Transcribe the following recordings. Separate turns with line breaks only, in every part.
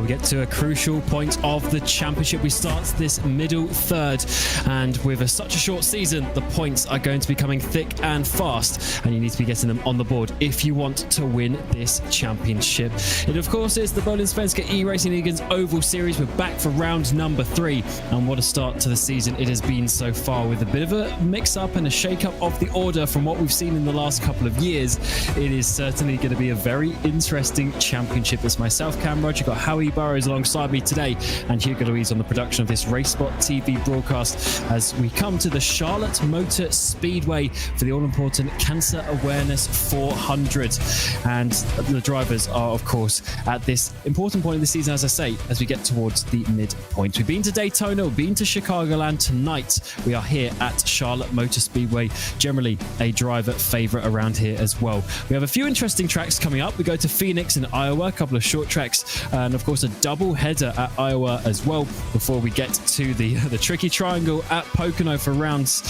get to a crucial point of the championship. We start this middle third, and with such a short season, the points are going to be coming thick and fast, and you need to be getting them on the board if you want to win this championship. It, of course, is the Bohlin Svenska Eracingligan's Oval Series. We're back for round number 3, and what a start to the season it has been so far, with a bit of a mix-up and a shake-up of the order from what we've seen in the last couple of years. It is certainly going to be a very interesting championship. It's myself, Cam Roger, got Howie Burrows alongside me today, and Hugo Louise on the production of this RaceSpotTV broadcast as we come to the Charlotte Motor Speedway for the all-important Cancer Awareness 400. And the drivers are, of course, at this important point of the season, as I say, as we get towards the midpoint. We've been to Daytona, we've been to Chicagoland. Tonight, we are here at Charlotte Motor Speedway, generally a driver favorite around here as well. We have a few interesting tracks coming up. We go to Phoenix in Iowa, a couple of short tracks, and of course a double header at Iowa as well, before we get to the tricky triangle at Pocono for rounds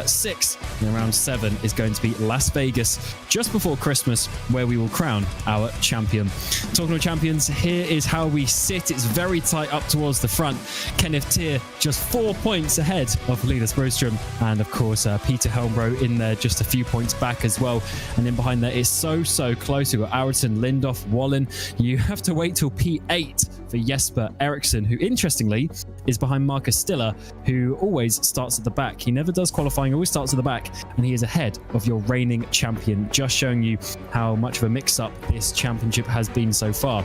6. And round 7 is going to be Las Vegas, just before Christmas, where we will crown our champion. Talking of champions, here is how we sit. It's very tight up towards the front. Kenneth Tier just 4 points ahead of Linus Broström, and of course Peter Helmbro in there just a few points back as well. And then behind there is so close. We've got Araton, Lindoff, Bohlin. You have to wait till P8 for Jesper Eriksson, who interestingly is behind Marcus Stiller, who always starts at the back. He never does qualifying, always starts at the back, and he is ahead of your reigning champion, just showing you how much of a mix-up this championship has been so far.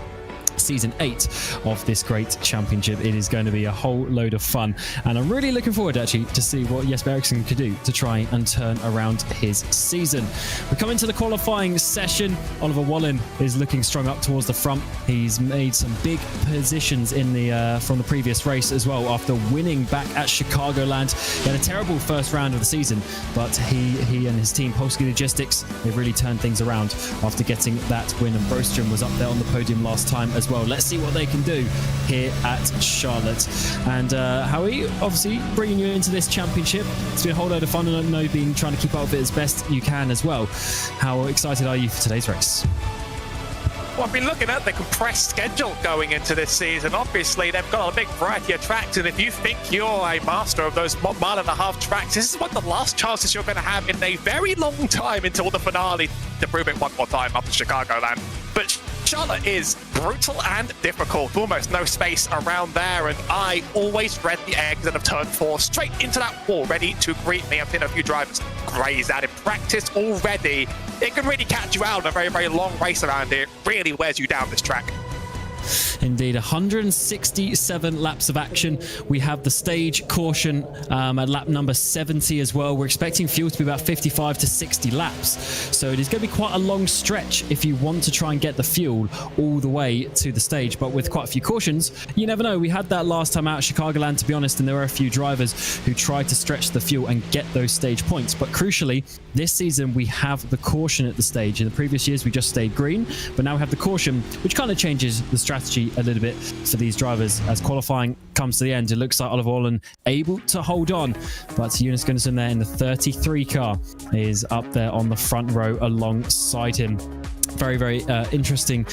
Season 8 of this great championship. It is going to be a whole load of fun, and I'm really looking forward actually to see what Jesper Eriksson could do to try and turn around his season. We come into the qualifying session. Oliver Bohlin is looking strong up towards the front. He's made some big positions in the from the previous race as well, after winning back at Chicagoland. He had a terrible first round of the season, but he and his team, Polski Logistics, they've really turned things around after getting that win, and Broström was up there on the podium last time as well. Let's see what they can do here at Charlotte. And Howie, obviously bringing you into this championship, it's been a whole load of fun, and I know you've been trying to keep up with it as best you can as well. How excited are you for today's race?
Well, I've been looking at the compressed schedule going into this season. Obviously, they've got a big variety of tracks, and if you think you're a master of those 1.5-mile tracks, this is one of the last chances you're going to have in a very long time until the finale to prove it one more time up to Chicagoland. But Charlotte is brutal and difficult, almost no space around there, and I always dread the exit of turn 4, straight into that wall, ready to greet me. I've seen a few drivers graze that in practice already. It can really catch you out in a very long race around here. It really wears you down, this track.
Indeed, 167 laps of action. We have the stage caution at lap number 70 as well. We're expecting fuel to be about 55 to 60 laps. So it is going to be quite a long stretch if you want to try and get the fuel all the way to the stage. But with quite a few cautions, you never know. We had that last time out at Chicagoland, to be honest, and there were a few drivers who tried to stretch the fuel and get those stage points. But crucially, this season we have the caution at the stage. In the previous years, we just stayed green, but now we have the caution, which kind of changes the strategy a little bit for these drivers. As qualifying comes to the end, it looks like Oliver Bohlin able to hold on, but Jonas Gunnarsson there in the 33 car is up there on the front row alongside him. Very interesting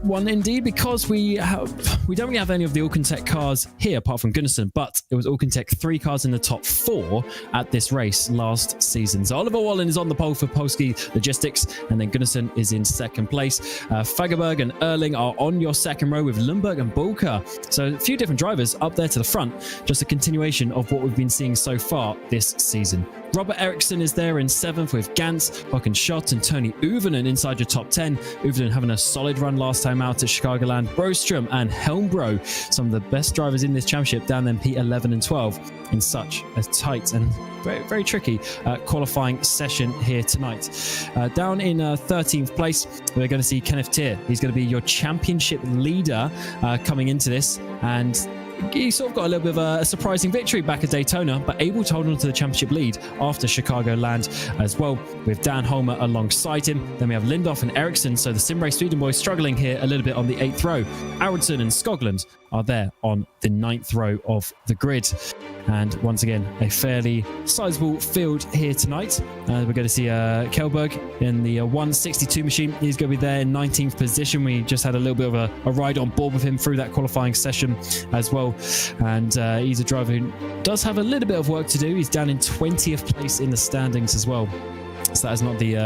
one indeed, because we don't really have any of the Alcantech cars here apart from Gunnarsson, but it was Alcantech 3 cars in the top 4 at this race last season. So Oliver Bohlin is on the pole for Polski Logistics, and then Gunnarsson is in second place. Fagerberg and Erling are on your second row with Lundberg and Bulka. So a few different drivers up there to the front, just a continuation of what we've been seeing so far this season. Robert Eriksson is there in 7th with Gantz, Håkan Schott and Tony Uvenen inside your top 10. Uvenen having a solid run last time out at Chicagoland. Broström and Helmbro, some of the best drivers in this championship, down then P11 and 12 in such a tight and very tricky qualifying session here tonight. Down in 13th place, we're going to see Kenneth Tier. He's going to be your championship leader coming into this, and he sort of got a little bit of a surprising victory back at Daytona, but able to hold on to the championship lead after Chicagoland as well, with Dan Holmer alongside him. Then we have Lindhoff and Ericsson, so the Sim Race Sweden boys struggling here a little bit on the 8th row. Aronson and Skoglund are there on the 9th row of the grid. And once again, a fairly sizable field here tonight. We're going to see Kjellberg in the 162 machine. He's going to be there in 19th position. We just had a little bit of a ride on board with him through that qualifying session as well. And he's a driver who does have a little bit of work to do. He's down in 20th place in the standings as well. So that is not the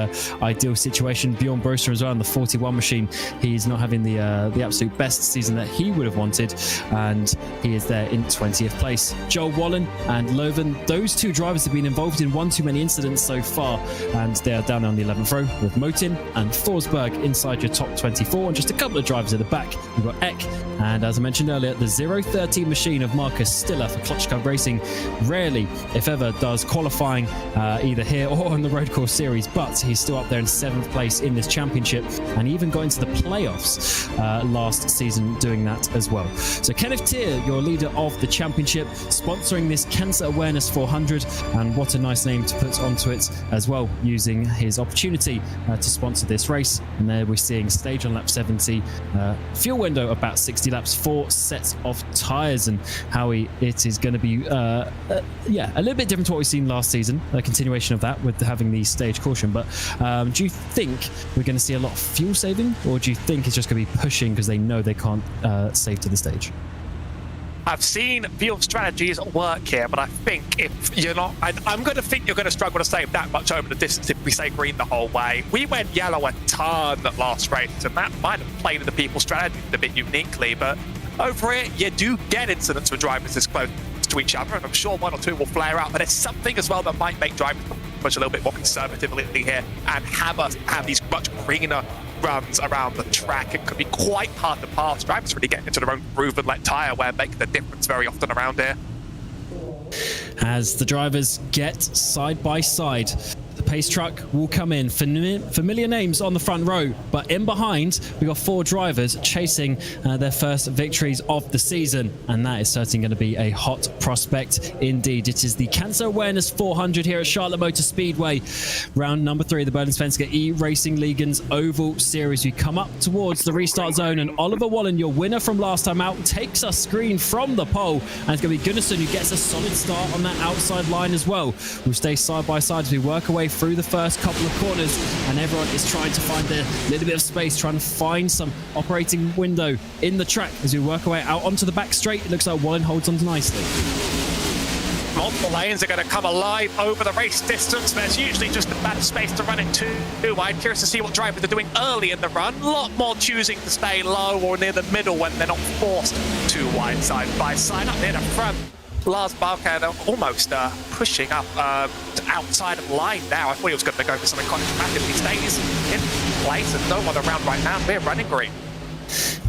ideal situation. Bjorn Broster as well on the 41 machine. He's not having the absolute best season that he would have wanted, and he is there in 20th place. Joel Wallen and Loven, those two drivers have been involved in one too many incidents so far, and they are down on the 11th row with Motin and Forsberg inside your top 24, and just a couple of drivers at the back. We've got Eck, and as I mentioned earlier, the 013 machine of Marcus Stiller for Clutch Club Racing rarely, if ever, does qualifying either here or on the road course series, but he's still up there in 7th place in this championship, and he even got into the playoffs last season doing that as well. So Kenneth Tier, your leader of the championship, sponsoring this Cancer Awareness 400, and what a nice name to put onto it as well, using his opportunity to sponsor this race. And there we're seeing stage on lap 70, fuel window about 60 laps, 4 sets of tyres, and how it is going to be a little bit different to what we've seen last season, a continuation of that with having the stage caution. But do you think we're going to see a lot of fuel saving, or do you think it's just going to be pushing because they know they can't save to the stage?
I've seen fuel strategies work here, but I think if you're not, I'm going to think you're going to struggle to save that much over the distance if we stay green the whole way. We went yellow a ton last race, and that might have played into people's strategy a bit uniquely, but over here, you do get incidents with drivers this close to each other, and I'm sure one or two will flare out, but it's something as well that might make drivers push a little bit more conservatively here and have us have these much greener runs around the track. It could be quite hard to pass. Drivers really get into their own groove and let tyre wear make the difference very often around here.
As the drivers get side by side, the pace truck will come in. Familiar names on the front row, but in behind, we got 4 drivers chasing their first victories of the season, and that is certainly going to be a hot prospect indeed. It is the Cancer Awareness 400 here at Charlotte Motor Speedway, round number 3 of the Bohlin Svenska Eracingligan's Oval Series. We come up towards the restart zone, and Oliver Wallen, your winner from last time out, takes a screen from the pole, and it's going to be Gunnarsson who gets a solid start on that outside line as well. We'll stay side by side as we work away through the first couple of corners, and everyone is trying to find a little bit of space, trying to find some operating window in the track as we work our way out onto the back straight. It looks like Wallen holds on nicely.
Multiple lanes are going to come alive over the race distance. There's usually just about space to run it to. I'm curious to see what drivers are doing early in the run. A lot more choosing to stay low or near the middle when they're not forced too wide side by side. Up near the front, Lars Balkan almost pushing up outside of line now. I thought he was going to go for something quite dramatic. He stays in place and no one around right now. We're running green.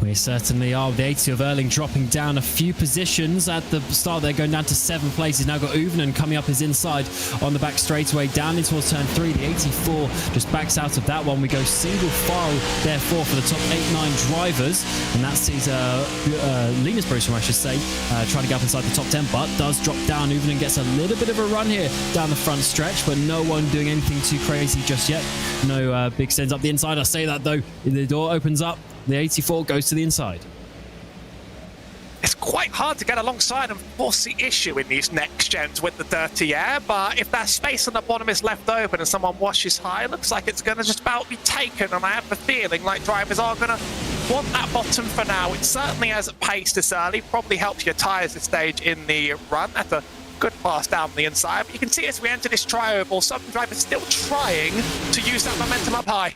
We certainly are. The 80 of Erling dropping down a few positions at the start. They're going down to 7th place. He's now got Uvenen coming up his inside on the back straightaway down into towards turn 3. The 84 just backs out of that one. We go single file therefore for the top 8-9 drivers, and that sees Linus Broström, I should say, trying to get up inside the top 10, but does drop down. Uvenen gets a little bit of a run here down the front stretch, but no one doing anything too crazy just yet. No big sends up the inside. I say that though, the door opens up. The 84 goes to the inside.
It's quite hard to get alongside and force the issue in these next gens with the dirty air, but if that space on the bottom is left open and someone washes high, it looks like it's going to just about be taken, and I have the feeling like drivers are going to want that bottom for now. It certainly hasn't paced this early, probably helps your tyres this stage in the run. That's a good pass down the inside, but you can see as we enter this tri-oval, some drivers still trying to use that momentum up high.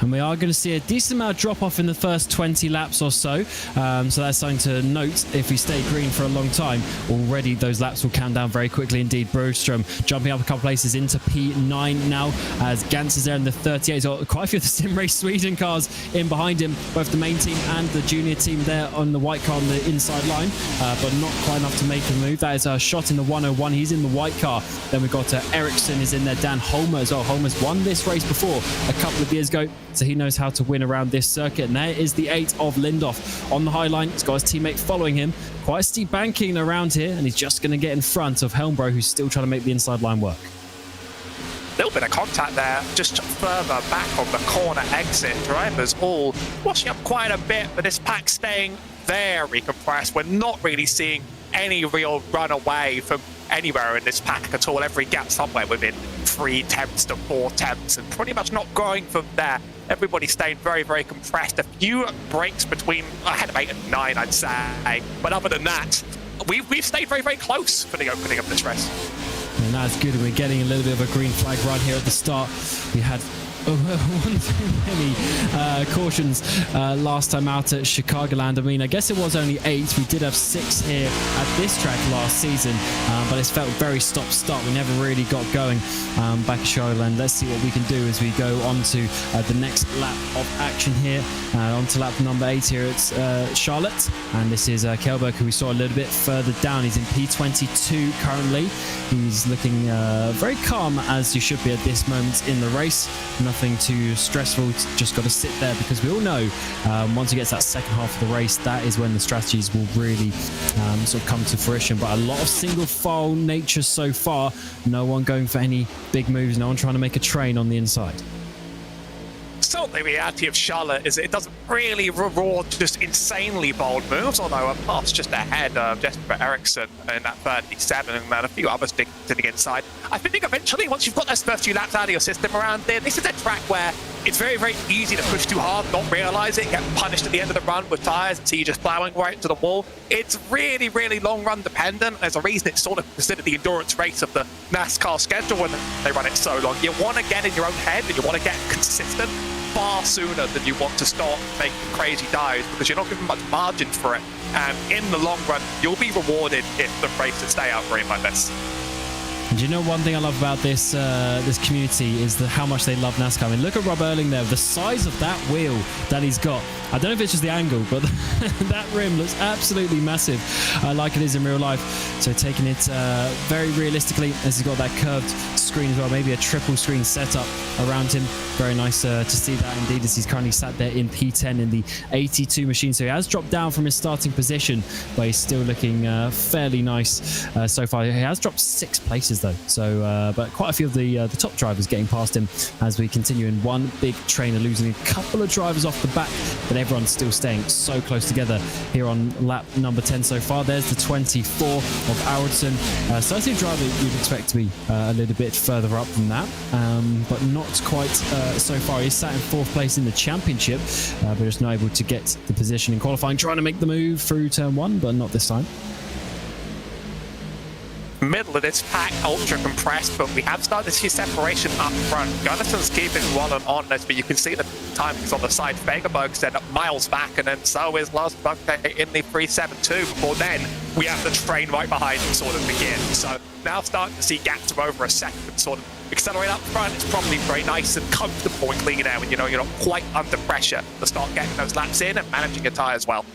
And we are going to see a decent amount of drop-off in the first 20 laps or so. So that's something to note if we stay green for a long time. Already those laps will count down very quickly indeed. Broström jumping up a couple places into P9 now as Gantz is there in the 38. He's got quite a few of the Sim Race Sweden cars in behind him, both the main team and the junior team there on the white car on the inside line, but not quite enough to make a move. That is a shot in the 101. He's in the white car. Then we've got Ericsson is in there. Dan Holmer as well. Holmer's won this race before a couple of years ago. so he knows how to win around this circuit. And there is the 8 of Lindhoff on the high line. He's got his teammate following him. Quite steep banking around here, and he's just going to get in front of Helmbro, who's still trying to make the inside line work.
Little bit of contact there, just further back on the corner exit. Drivers all washing up quite a bit, but this pack staying very compressed. We're not really seeing any real run away from anywhere in this pack at all. Every gap somewhere within 3 tenths to 4 tenths, and pretty much not growing from there. Everybody staying very, very compressed. A few breaks between ahead of 8 and 9, I'd say. But other than that, we've stayed very, very close for the opening of this race.
And that's good. We're getting a little bit of a green flag run here at the start. We had one too many cautions last time out at Chicagoland. I mean, I guess it was only 8. We did have 6 here at this track last season, but it's felt very stop-start. We never really got going back at Chicagoland. Let's see what we can do as we go on to the next lap of action here. On to lap number 8 here. It's Charlotte, and this is Kjellberg, who we saw a little bit further down. He's in P22 currently. He's looking very calm, as you should be at this moment in the race. Nothing too stressful, just got to sit there, because we all know once he gets that second half of the race, that is when the strategies will really sort of come to fruition. But a lot of single file nature so far. No one going for any big moves, no one trying to make a train on the inside.
So the reality of Charlotte is it doesn't really reward just insanely bold moves, although a pass just ahead of Jesper Ericsson in that 37 and a few others to the inside. I think eventually, once you've got those first few laps out of your system around there, this is a track where it's very, very easy to push too hard, not realize it, get punished at the end of the run with tires and see you just plowing right into the wall. It's really, really long run dependent. There's a reason it's sort of considered the endurance race of the NASCAR schedule when they run it so long. You want to get in your own head and you want to get consistent far sooner than you want to start making crazy dives, because you're not given much margin for it. And in the long run, you'll be rewarded if the races stay out green like this.
And you know, one thing I love about this this community is how much they love NASCAR. I mean, look at Rob Erling there, the size of that wheel that he's got. I don't know if it's just the angle, but that rim looks absolutely massive, like it is in real life. So taking it very realistically, as he's got that curved screen as well, maybe a triple screen setup around him. Very nice to see that indeed, as he's currently sat there in P10 in the 82 machine. So he has dropped down from his starting position, but he's still looking fairly nice so far. He has dropped 6 places though, so but quite a few of the top drivers getting past him as we continue in one big trainer, losing a couple of drivers off the back, but everyone's still staying so close together here on lap number 10 so far. There's the 24 of Aronson, certainly a driver you'd expect to be a little bit further up than that, but not quite so far. He's sat in 4th place in the championship, but just not able to get the position in qualifying, trying to make the move through turn 1, but not this time.
Middle of this pack, ultra compressed, but we have started to see separation up front. Gunnarsson's keeping well and on this, but you can see the timings on the side. Fagerberg's then miles back, and then so is Lars Bunker in the 372. Before then, we have the train right behind him sort of begin. So now starting to see gaps of over a second sort of accelerate up front. It's probably very nice and comfortable and clean air when you know you're not quite under pressure to start getting those laps in and managing your tyres well.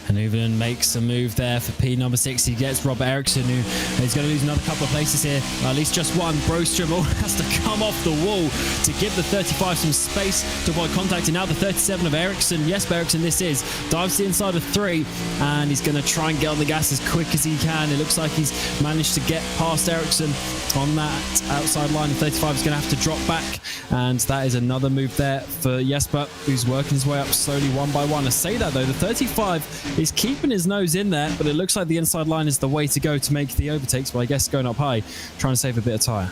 And Uven makes a move there for P number 6. He gets Robert Ericsson, who is going to lose another couple of places here. At least just one. Broström has to come off the wall to give the 35 some space to avoid contact. And now the 37 of Ericsson. Yes, Ericsson this is. Dives to the inside of 3. And he's going to try and get on the gas as quick as he can. It looks like he's managed to get past Ericsson on that outside line. The 35 is going to have to drop back. And that is another move there for Jesper, who's working his way up slowly one by one. I say that though, the 35 is keeping his nose in there, but it looks like the inside line is the way to go to make the overtakes. But I guess going up high, trying to save a bit of tyre.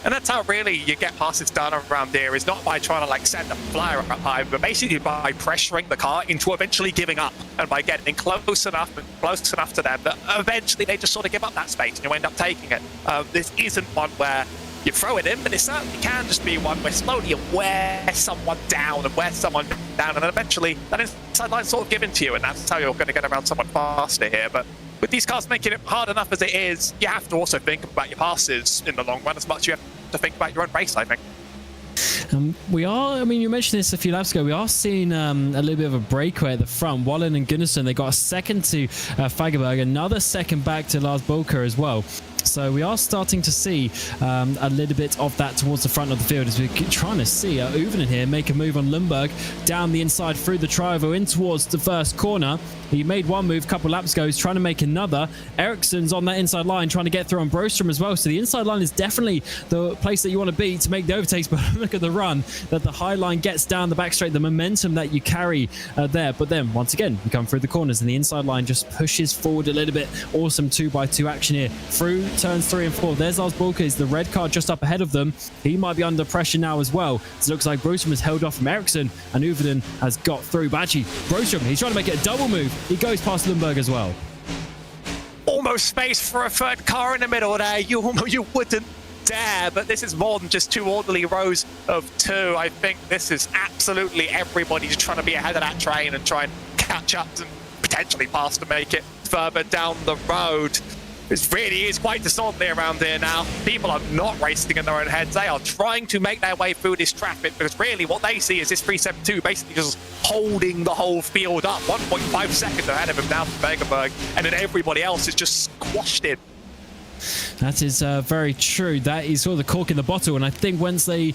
And that's how really you get passes done around here, is not by trying to like send a flyer up high, but basically by pressuring the car into eventually giving up, and by getting close enough to them that eventually they just sort of give up that space and you end up taking it. This isn't one where you throw it in, but it certainly can just be one where slowly you wear someone down, and then eventually that inside line's sort of given to you, and that's how you're going to get around someone faster here. But with these cars making it hard enough as it is, you have to also think about your passes in the long run as much as you have to think about your own race, I think.
We are, I mean, you mentioned this a few laps ago, we are seeing a little bit of a breakaway at the front. Bohlin and Gunnarsson, they got a second to Fagerberg, another second back to Lars Bulker as well. So we are starting to see a little bit of that towards the front of the field as we're trying to see Uvenin here make a move on Lundberg down the inside through the tri-oval in towards the first corner. He made one move a couple laps ago. He's trying to make another. Ericsson's on that inside line trying to get through on Broström as well. So the inside line is definitely the place that you want to be to make the overtakes. But look at the run that the high line gets down the back straight, the momentum that you carry there. But then once again, you come through the corners and the inside line just pushes forward a little bit. Awesome 2x2 action here through turns 3 and 4. There's Lars Bulkers, the red car just up ahead of them. He might be under pressure now as well. It looks like Broström has held off from Ericsson and Uvenin has got through. But actually, Broström, he's trying to make it a double move. He goes past Lundberg as well.
Almost space for a third car in the middle there. You wouldn't dare, but this is more than just 2 orderly rows of 2. I think this is absolutely everybody just trying to be ahead of that train and try and catch up and potentially pass to make it further down the road. It really is quite disorderly around here now. People are not racing in their own heads. They are trying to make their way through this traffic because really what they see is this 372 basically just holding the whole field up. 1.5 seconds ahead of him now from Wegerberg, and then everybody else is just squashed in.
That is very true. That is sort of the cork in the bottle, and I think once they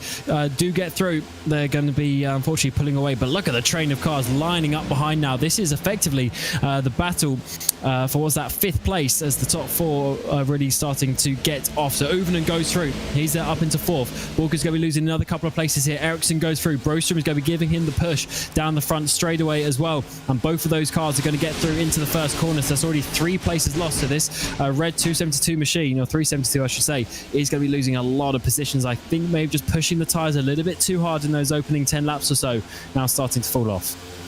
do get through, they're going to be unfortunately pulling away. But look at the train of cars lining up behind now. This is effectively the battle for what's that 5th place as the top 4 are really starting to get off. So Uvenin goes through. He's up into 4th. Walker's going to be losing another couple of places here. Ericsson goes through. Broström is going to be giving him the push down the front straightaway as well. And both of those cars are going to get through into the first corner. So that's already 3 places lost to this red 272 machine, or 372 I should say, is going to be losing a lot of positions. I think maybe just pushing the tyres a little bit too hard in those opening 10 laps or so, now starting to fall off.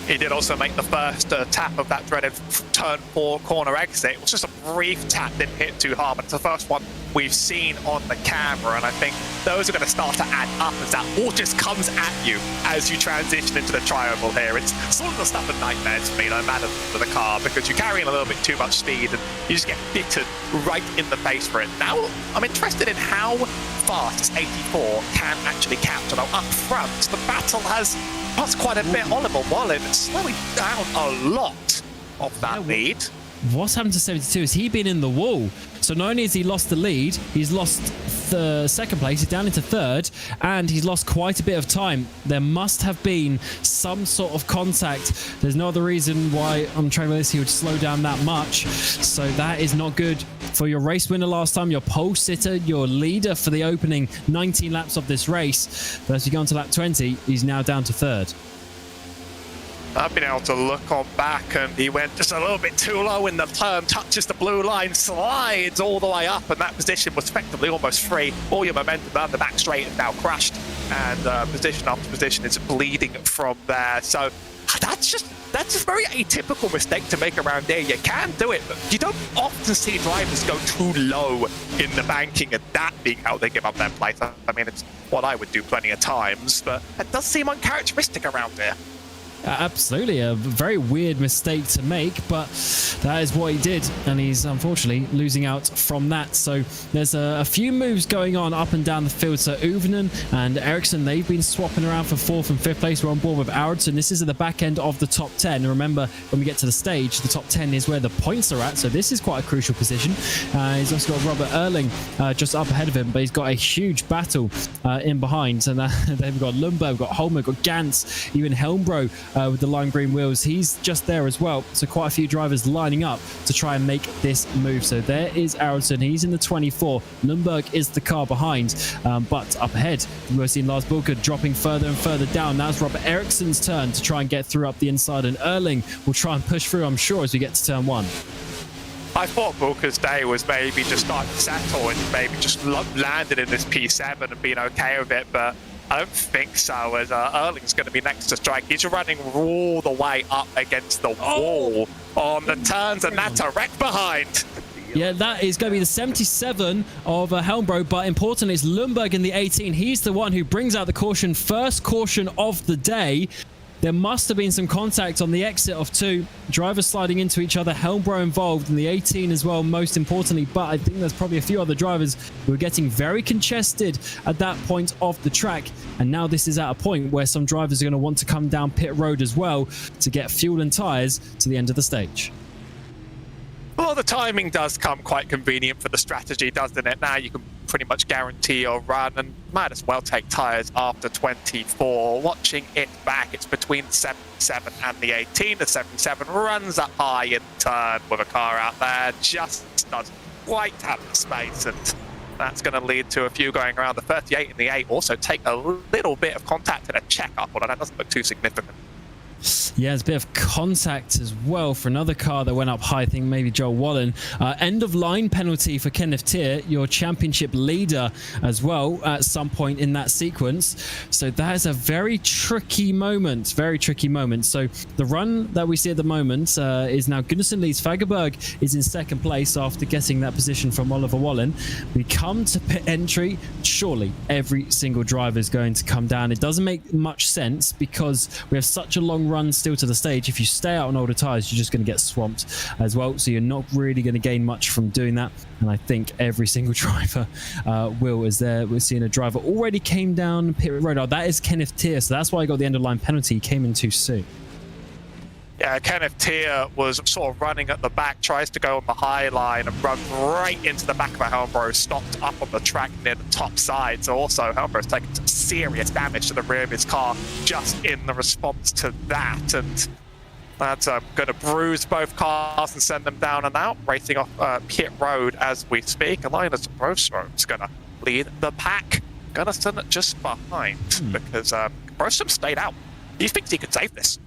He did also make the first tap of that dreaded turn 4 corner exit. It was just a brief tap, didn't hit too hard, but it's the first one we've seen on the camera, and I think those are going to start to add up as that all just comes at you as you transition into the tri-oval here. It's sort of the stuff of nightmares for me, no matter for the car, because you're carrying a little bit too much speed and you just get bitten right in the face for it. Now, I'm interested in how fast this 84 can actually capture. Now, up front, the battle has lost quite a bit. Oliver Bohlin slowing down a lot of that lead.
What's happened to 72 is he's been in the wall. So not only has he lost the lead, he's lost the 2nd place, he's down into 3rd, and he's lost quite a bit of time. There must have been some sort of contact. There's no other reason why on track like this he would slow down that much. So that is not good for your race winner last time, your pole sitter, your leader for the opening 19 laps of this race. But as we go on to lap 20, he's now down to 3rd.
I've been able to look on back, and he went just a little bit too low in the turn, touches the blue line, slides all the way up, and that position was effectively almost free. All your momentum down the back straight is now crushed, and position after position is bleeding from there. So that's just very atypical mistake to make around here. You can do it, but you don't often see drivers go too low in the banking, and that being how they give up their place. I mean, it's what I would do plenty of times, but it does seem uncharacteristic around here.
Absolutely, a very weird mistake to make, but that is what he did, and he's unfortunately losing out from that. So there's a few moves going on up and down the field. So Uvenin and Ericsson, they've been swapping around for 4th and 5th place. We're on board with Aronson. This is at the back end of the top 10. And remember, when we get to the stage, the top 10 is where the points are at, so this is quite a crucial position. He's also got Robert Erling just up ahead of him, but he's got a huge battle in behind. And then we've got Lundberg, we've got Holmer, we've got Gantz, even Helmbro with the lime green wheels. He's just there as well. So quite a few drivers lining up to try and make this move. So there is Aronson. He's in the 24. Lundberg is the car behind. But up ahead, we're seeing Lars Bulker dropping further and further down. Now it's Robert Ericsson's turn to try and get through up the inside. And Erling will try and push through, I'm sure, as we get to turn 1.
I thought Bulker's day was maybe just starting to settle and maybe just landed in this P7 and being okay with it. But I don't think so, as Erling's going to be next to strike. He's running all the way up against the wall on the turns, and that's a wreck behind.
Yeah, that is going to be the 77 of Helmbro, but important is Lundberg in the 18. He's the one who brings out the caution, first caution of the day. There must have been some contact on the exit of 2. Drivers sliding into each other. Helmbro involved in the 18 as well, most importantly. But I think there's probably a few other drivers who are getting very congested at that point of the track. And now this is at a point where some drivers are going to want to come down pit road as well to get fuel and tyres to the end of the stage.
Well, the timing does come quite convenient for the strategy, doesn't it? Now you can pretty much guarantee your run and might as well take tyres after 24. Watching it back, it's between the 77 and the 18. The 77 runs up high in turn with a car out there, just doesn't quite have the space, and that's going to lead to a few going around. The 38 and the 8 also take a little bit of contact and a check-up, although that doesn't look too significant.
Yeah, there's a bit of contact as well for another car that went up high. I think maybe Joel Bohlin. End of line penalty for Kenneth Tier, your championship leader as well at some point in that sequence. So that is a very tricky moment. Very tricky moment. So the run that we see at the moment is now Gunnarsson leads. Fagerberg is in second place after getting that position from Oliver Wallen. We come to pit entry. Surely every single driver is going to come down. It doesn't make much sense because we have such a long run still to the stage. If you stay out on older tires, you're just going to get swamped as well, so you're not really going to gain much from doing that. And I think every single driver will, as there we're seeing a driver already came down pit road. Oh, that is Kenneth Tier, so that's why he got the end of line penalty. He came in too soon.
Yeah, Kenneth Tier was sort of running at the back, tries to go on the high line and run right into the back of a Helmbro, stopped up on the track near the top side. So also Helmbro's taken some serious damage to the rear of his car just in the response to that. And that's going to bruise both cars and send them down and out, racing off pit road as we speak. Linus Brostrom's going to lead the pack. Gunnarsson just behind because Brostrom stayed out. He thinks he could save this.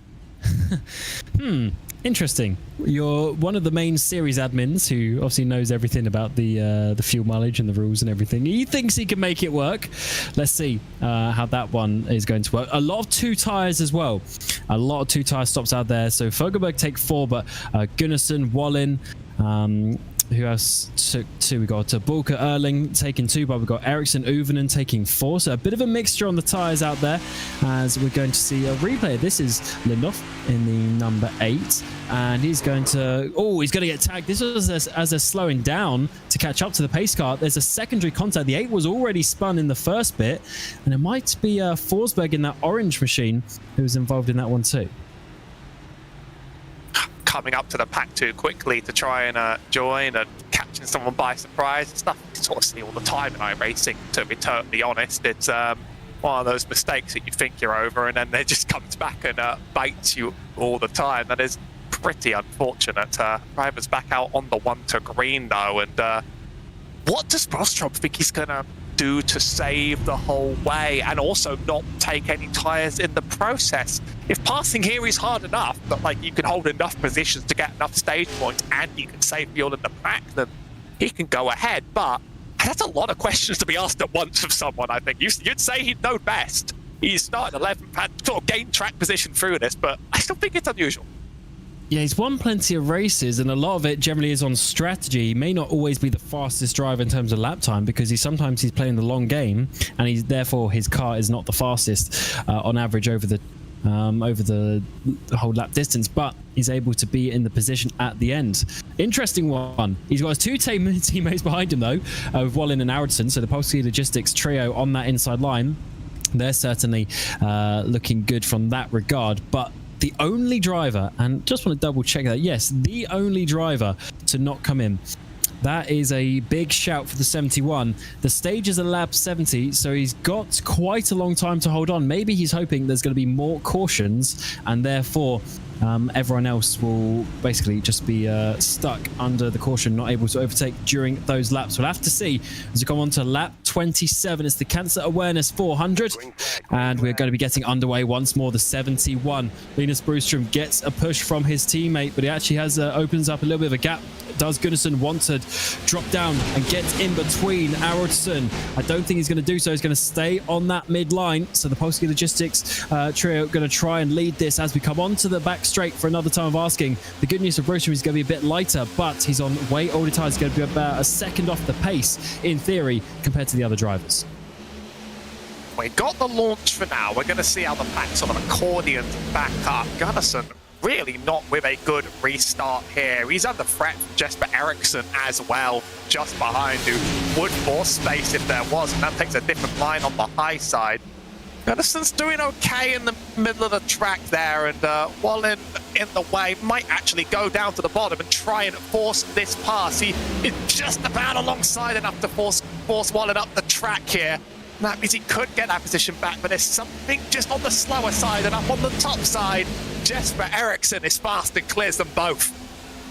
Interesting. You're one of the main series admins who obviously knows everything about the fuel mileage and the rules and everything. He thinks he can make it work. Let's see how that one is going to work. A lot of two tires as well. A lot of two tire stops out there. So Fogelberg take 4, but Gunnarsson, Wallen, who else took 2? We got Bulka Erling taking 2, but we've got Ericsson Uvenen taking 4. So a bit of a mixture on the tyres out there as we're going to see a replay. This is Lindoff in the number 8, and he's going to... Oh, he's going to get tagged. This was as they're slowing down to catch up to the pace car. There's a secondary contact. The 8 was already spun in the first bit, and it might be Forsberg in that orange machine who was involved in that one too.
Coming up to the pack too quickly to try and join and catching someone by surprise. It's stuff you sort of see all the time in iRacing, to be totally honest. It's one of those mistakes that you think you're over and then it just comes back and bites you all the time. That is pretty unfortunate. Driver's back out on the 1 to green though, and what does Brostrom think he's going to do to save the whole way and also not take any tyres in the process? If passing here is hard enough, but like you can hold enough positions to get enough stage points and you can save fuel in the pack, then he can go ahead. But that's a lot of questions to be asked at once of someone, I think. You'd say he'd know best. He's started 11th, had sort of gained track position through this, but I still think it's unusual.
Yeah, he's won plenty of races, and a lot of it generally is on strategy. He may not always be the fastest driver in terms of lap time because sometimes he's playing the long game, and therefore his car is not the fastest on average over the whole lap distance, but he's able to be in the position at the end. Interesting one. He's got his 2 teammates behind him though, with Wallen and Aronson, so the Polski Logistics trio on that inside line. They're certainly looking good from that regard, but the only driver, and just want to double check that, yes, the only driver to not come in. That is a big shout for the 71. The stage is a lap 70, so he's got quite a long time to hold on. Maybe he's hoping there's going to be more cautions, and therefore everyone else will basically just be stuck under the caution, not able to overtake during those laps. We'll have to see as we come on to lap 27. It's the Cancer Awareness 400, and we're going to be getting underway once more. The 71. Linus Brustrom gets a push from his teammate, but he actually has opens up a little bit of a gap. Does Gunnarsson want to drop down and get in between Aronson? I don't think he's going to do so. He's going to stay on that mid-line. So the Polski Logistics trio are going to try and lead this as we come on to the back straight for another time of asking. The good news for Brustrom is going to be a bit lighter, but he's on way older tyres. He's going to be about a second off the pace, in theory, compared to the other drivers.
We got the launch for now. We're going to see how the pack sort of accordions back up. Gunnarsson really not with a good restart here. He's under threat from Jesper Eriksson as well, just behind, who would force space if there was, and that takes a different line on the high side. Gunnarson's doing okay in the middle of the track there, and Wallen in the way, might actually go down to the bottom and try and force this pass. He is just about alongside enough to force Bohlin up the track here. And that means he could get that position back, but there's something just on the slower side and up on the top side. Jesper Ericsson is fast and clears them both.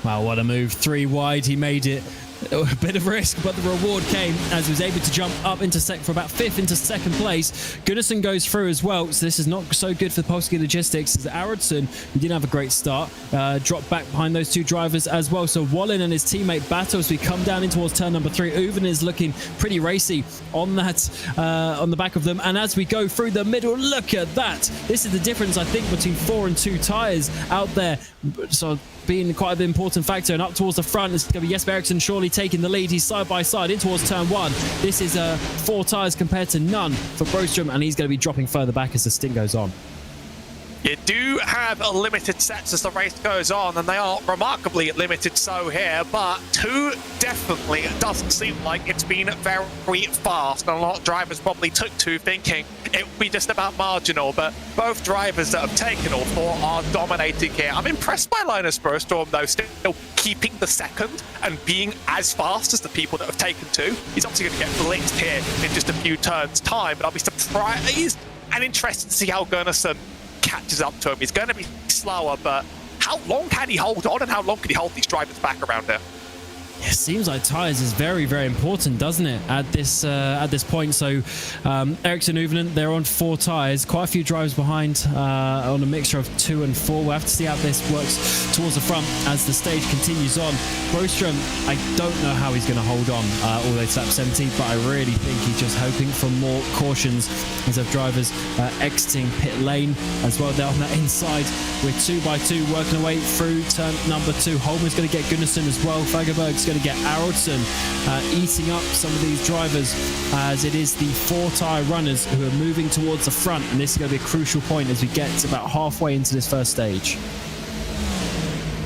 Wow, what a move. 3 wide, he made it. A bit of risk, but the reward came as he was able to jump up into for about 5th into 2nd place. Gunnarsson goes through as well, so this is not so good for the Polski Logistics as Ericsson, who didn't have a great start, dropped back behind those 2 drivers as well. So Bohlin and his teammate battle as we come down in towards turn number 3. Uven is looking pretty racy on that, on the back of them. And as we go through the middle, look at that. This is the difference, I think, between 4 and 2 tyres out there. So being quite an important factor. And up towards the front, it's going to be Jesper Ericsson surely taking the lead. He's side by side in towards turn 1. This is 4 tyres compared to none for Broström, and he's going to be dropping further back as the stint goes on.
You do have limited sets as the race goes on, and they are remarkably limited so here, but 2 definitely doesn't seem like it's been very fast. And a lot of drivers probably took 2 thinking it would be just about marginal, but both drivers that have taken all 4 are dominating here. I'm impressed by Linus Broström, though, still keeping the 2nd and being as fast as the people that have taken 2. He's obviously going to get blitzed here in just a few turns' time, but I'll be surprised and interested to see how Gunnarsson catches up to him. He's going to be slower, but how long can he hold on, and how long can he hold these drivers back around here?
It seems like tyres is very, very important, doesn't it, at this point? So Ericsson, Uven, they're on 4 tyres. Quite a few drivers behind on a mixture of 2 and 4. We'll have to see how this works towards the front as the stage continues on. Broström, I don't know how he's going to hold on all the way to lap 70, but I really think he's just hoping for more cautions as of drivers exiting pit lane as well. They're on that inside with 2 by 2 working away through turn number 2. Holman's going to get Gunnarsson as well. Fagerberg's going to get Ericsson eating up some of these drivers as it is the 4 tyre runners who are moving towards the front, and this is going to be a crucial point as we get to about halfway into this first stage.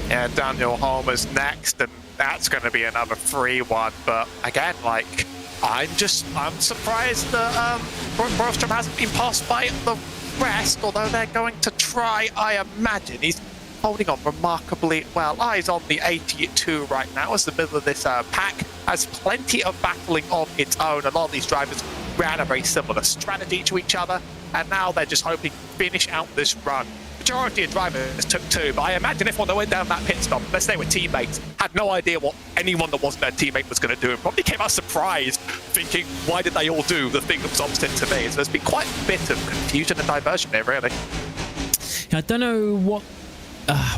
Yeah, Daniel Holmer's next, and that's going to be another 3-1, but again, like, I'm surprised that Broström hasn't been passed by the rest, although they're going to try, I imagine. He's holding on remarkably well. He's on the 82 right now as the middle of this pack has plenty of battling of its own. A lot of these drivers ran a very similar strategy to each other, and now they're just hoping to finish out this run. Majority of drivers took 2, but I imagine if they went down that pit stop, unless they were teammates, had no idea what anyone that wasn't their teammate was going to do, and probably came out surprised, thinking, why did they all do the thing that was opposite to me? So there's been quite a bit of confusion and diversion here, really.
I don't know what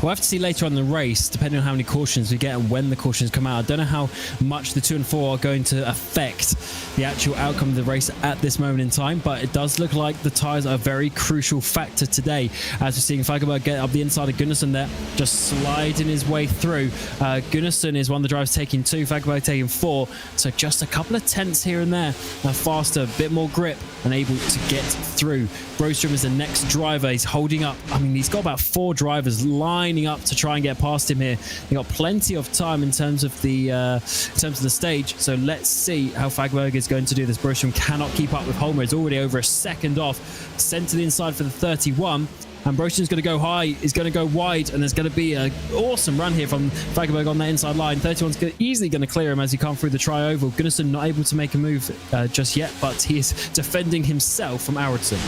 we'll have to see later on in the race, depending on how many cautions we get and when the cautions come out. I don't know how much the 2 and 4 are going to affect the actual outcome of the race at this moment in time, but it does look like the tyres are a very crucial factor today, as we're seeing Fagerberg get up the inside of Gunnarsson there, just sliding his way through. Gunnarsson is one of the drivers taking 2, Fagerberg taking 4, so just a couple of tenths here and there, faster, a bit more grip, and able to get through. Broström is the next driver. He's holding up. I mean, he's got about 4 drivers lining up to try and get past him here. They've got plenty of time in terms of the stage. So let's see how Fagerberg is going to do this. Broström cannot keep up with Holmer. He's already over a second off. Sent to the inside for the 31. And Broström's going to go high, he's going to go wide, and there's going to be an awesome run here from Fagerberg on that inside line. 31's easily going to clear him as he comes through the tri-oval. Gunnarsson not able to make a move just yet, but he is defending himself from Ericsson.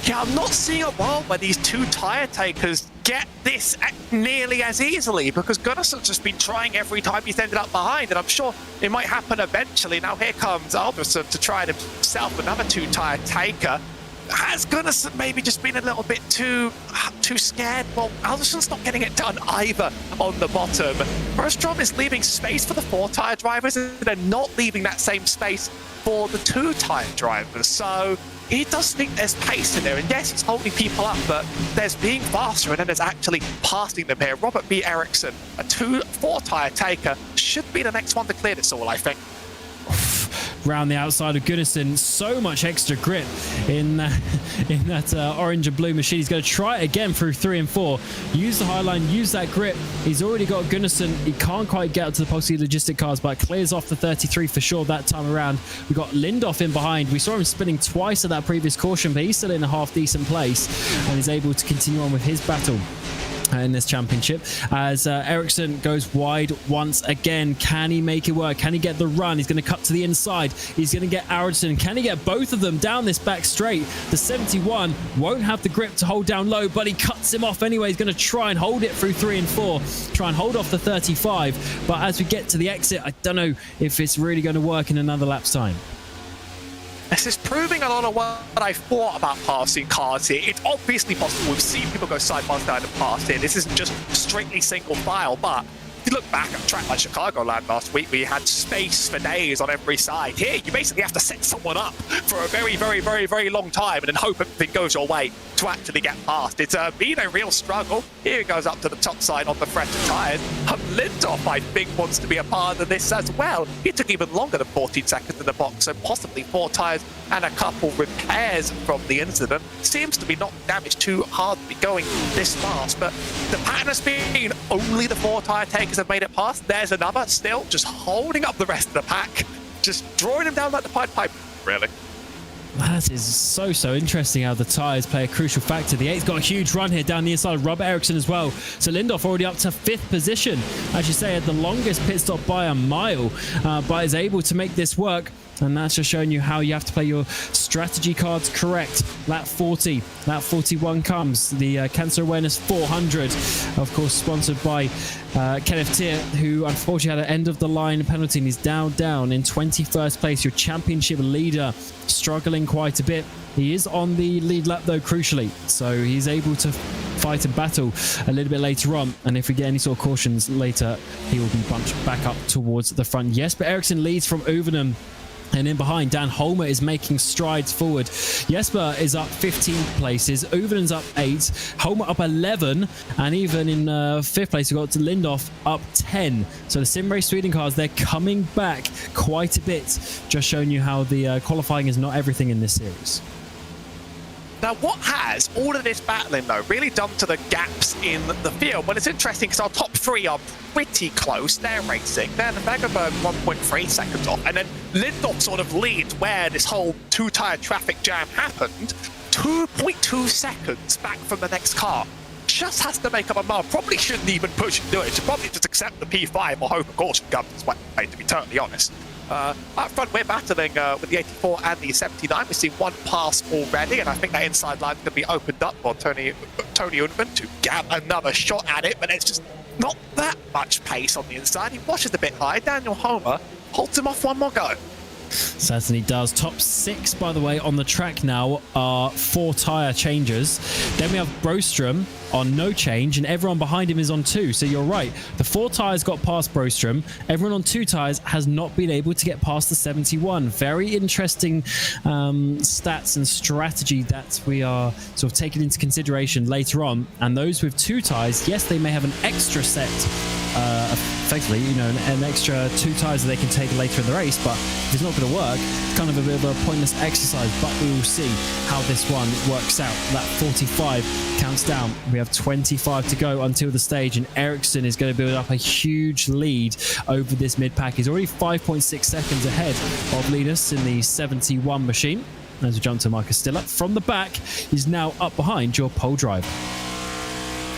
Yeah, I'm not seeing a world where these 2 tyre takers get this nearly as easily, because Gunnarsson's just been trying every time he's ended up behind, and I'm sure it might happen eventually. Now here comes Alderson to try himself another 2 tyre taker. Has Gunnarsson maybe just been a little bit too scared? Well, Alderson's not getting it done either on the bottom. Broström is leaving space for the 4 tyre drivers, and they're not leaving that same space for the 2 tyre drivers. So he does think there's pace in there, and yes, he's holding people up, but there's being faster, and then there's actually passing them here. Robert B. Ericsson, a 4 tyre taker, should be the next one to clear this all, I think.
Round the outside of Gunnarsson, so much extra grip in that orange and blue machine. He's going to try it again through 3 and 4. Use the high line, use that grip. He's already got Gunnarsson. He can't quite get up to the Polski Logistic cars, but clears off the 33 for sure that time around. We've got Lindhoff in behind. We saw him spinning twice at that previous caution, but he's still in a half decent place and is able to continue on with his battle. in this championship, as Ericsson goes wide once again. Can he make it work? Can he get the run? He's going to cut to the inside. He's going to get Ericsson. Can he get both of them down this back straight? The 71 won't have the grip to hold down low, but he cuts him off anyway. He's going to try and hold it through 3 and 4, try and hold off the 35. But as we get to the exit, I don't know if it's really going to work in another lap's time.
This is proving a lot of what I thought about passing cars here. It's obviously possible. We've seen people go side by side and pass here. This isn't just strictly single file, but if you look back at a track like Chicagoland last week, where you had space for days on every side. Here, you basically have to set someone up for a very, very, very, very long time and then hope everything goes your way to actually get past. It's been a real struggle. Here he goes up to the top side on the fresher tyres. Lindorf, I think, wants to be a part of this as well. He took even longer than 14 seconds in the box, so possibly 4 tyres and a couple repairs from the incident. Seems to be not damaged too hard to be going this fast, but the pattern has been only the 4 tyre takers have made it past. There's another still just holding up the rest of the pack, just drawing him down like the Pied Piper, really.
That is so interesting how the tyres play a crucial factor. The 8's got a huge run here down the inside. Robert Ericsson as well. So Lindorf already up to 5th position. As you say, had the longest pit stop by a mile, but is able to make this work. And that's just showing you how you have to play your strategy cards correct. Lap 40, lap 41 comes. The Cancer Awareness 400, of course, sponsored by Kenneth Tier, who unfortunately had an end-of-the-line penalty. And he's down in 21st place. Your championship leader, struggling quite a bit. He is on the lead lap, though, crucially. So he's able to fight and battle a little bit later on. And if we get any sort of cautions later, he will be bunched back up towards the front. Yes, but Ericsson leads from Uvenham. And in behind, Dan Holmer is making strides forward. Jesper is up 15 places. Uvenen's up 8. Holmer up 11. And even in 5th place, we've got Lindorf up 10. So the Sim Race Sweden cars, they're coming back quite a bit. Just showing you how the qualifying is not everything in this series.
Now, what has all of this battling, though, really done to the gaps in the field? Well, it's interesting because our top 3 are pretty close. They're racing. Then Megaberg 1.3 seconds off. And then Lindorf sort of leads where this whole 2-tyre traffic jam happened. 2.2 seconds back from the next car. Just has to make up a mile. Probably shouldn't even push and do it. Should probably just accept the P5 or hope a caution comes his way, to be totally honest. Up front, we're battling with the 84 and the 79. We've seen 1 pass already, and I think that inside line is going to be opened up for Tony Unman to get another shot at it, but it's just not that much pace on the inside. He washes a bit high. Daniel Homer holds him off 1 more go.
Certainly does. Top 6, by the way, on the track now are 4 tyre changes. Then we have Brostrom on no change, and everyone behind him is on 2. So you're right. The 4 tyres got past Brostrom. Everyone on 2 tyres has not been able to get past the 71. Very interesting stats and strategy that we are sort of taking into consideration later on. And those with 2 tyres, yes, they may have an extra set, effectively, you know, an extra 2 tyres that they can take later in the race, but if it's not going to work, it's kind of a bit of a pointless exercise. But we will see how this one works out. That 45 counts down. We have 25 to go until the stage, and Ericsson is going to build up a huge lead over this mid-pack. He's already 5.6 seconds ahead of Linus in the 71 machine. As we jump to Marcus Stiller. From the back, he's now up behind your pole driver.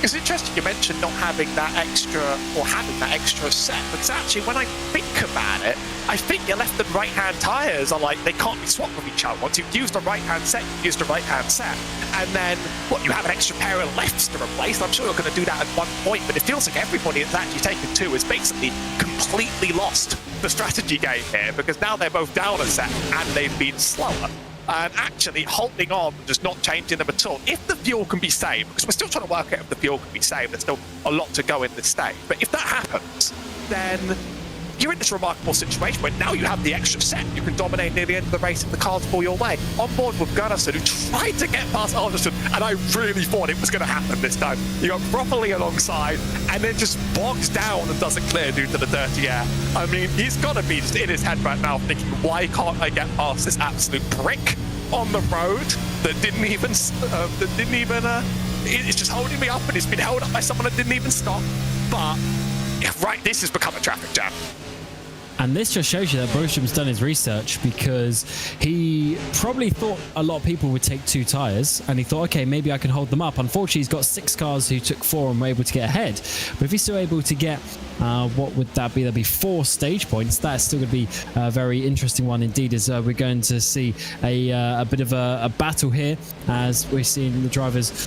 It's interesting you mentioned not having that extra, or having that extra set, but actually, when I think about it, I think your left and right-hand tyres are like, they can't be swapped with each other. Once you've used the right-hand set, you've used the right-hand set. And then, what, you have an extra pair of lefts to replace? I'm sure you're going to do that at one point, but it feels like everybody that's actually taken 2 has basically completely lost the strategy game here, because now they're both down a set, and they've been slower. And actually holding on, just not changing them at all. If the fuel can be saved, because we're still trying to work out if the fuel can be saved, there's still a lot to go in this stage. But if that happens, then you're in this remarkable situation where now you have the extra set. You can dominate near the end of the race if the cards fall your way. On board with Gunnarsson, who tried to get past Alderson, and I really thought it was going to happen this time. He got properly alongside, and then just bogs down and doesn't clear due to the dirty air. I mean, he's got to be just in his head right now thinking, why can't I get past this absolute prick on the road that didn't even, it's just holding me up, and it's been held up by someone that didn't even stop. But, yeah, right, this has become a traffic jam.
And this just shows you that Brostrom's done his research, because he probably thought a lot of people would take 2 tyres, and he thought, okay, maybe I can hold them up. Unfortunately, he's got 6 cars who took 4 and were able to get ahead. But if he's still able to get, what would that be? That'd be 4 stage points. That's still going to be a very interesting one indeed, as we're going to see a bit of a battle here, as we're seeing the drivers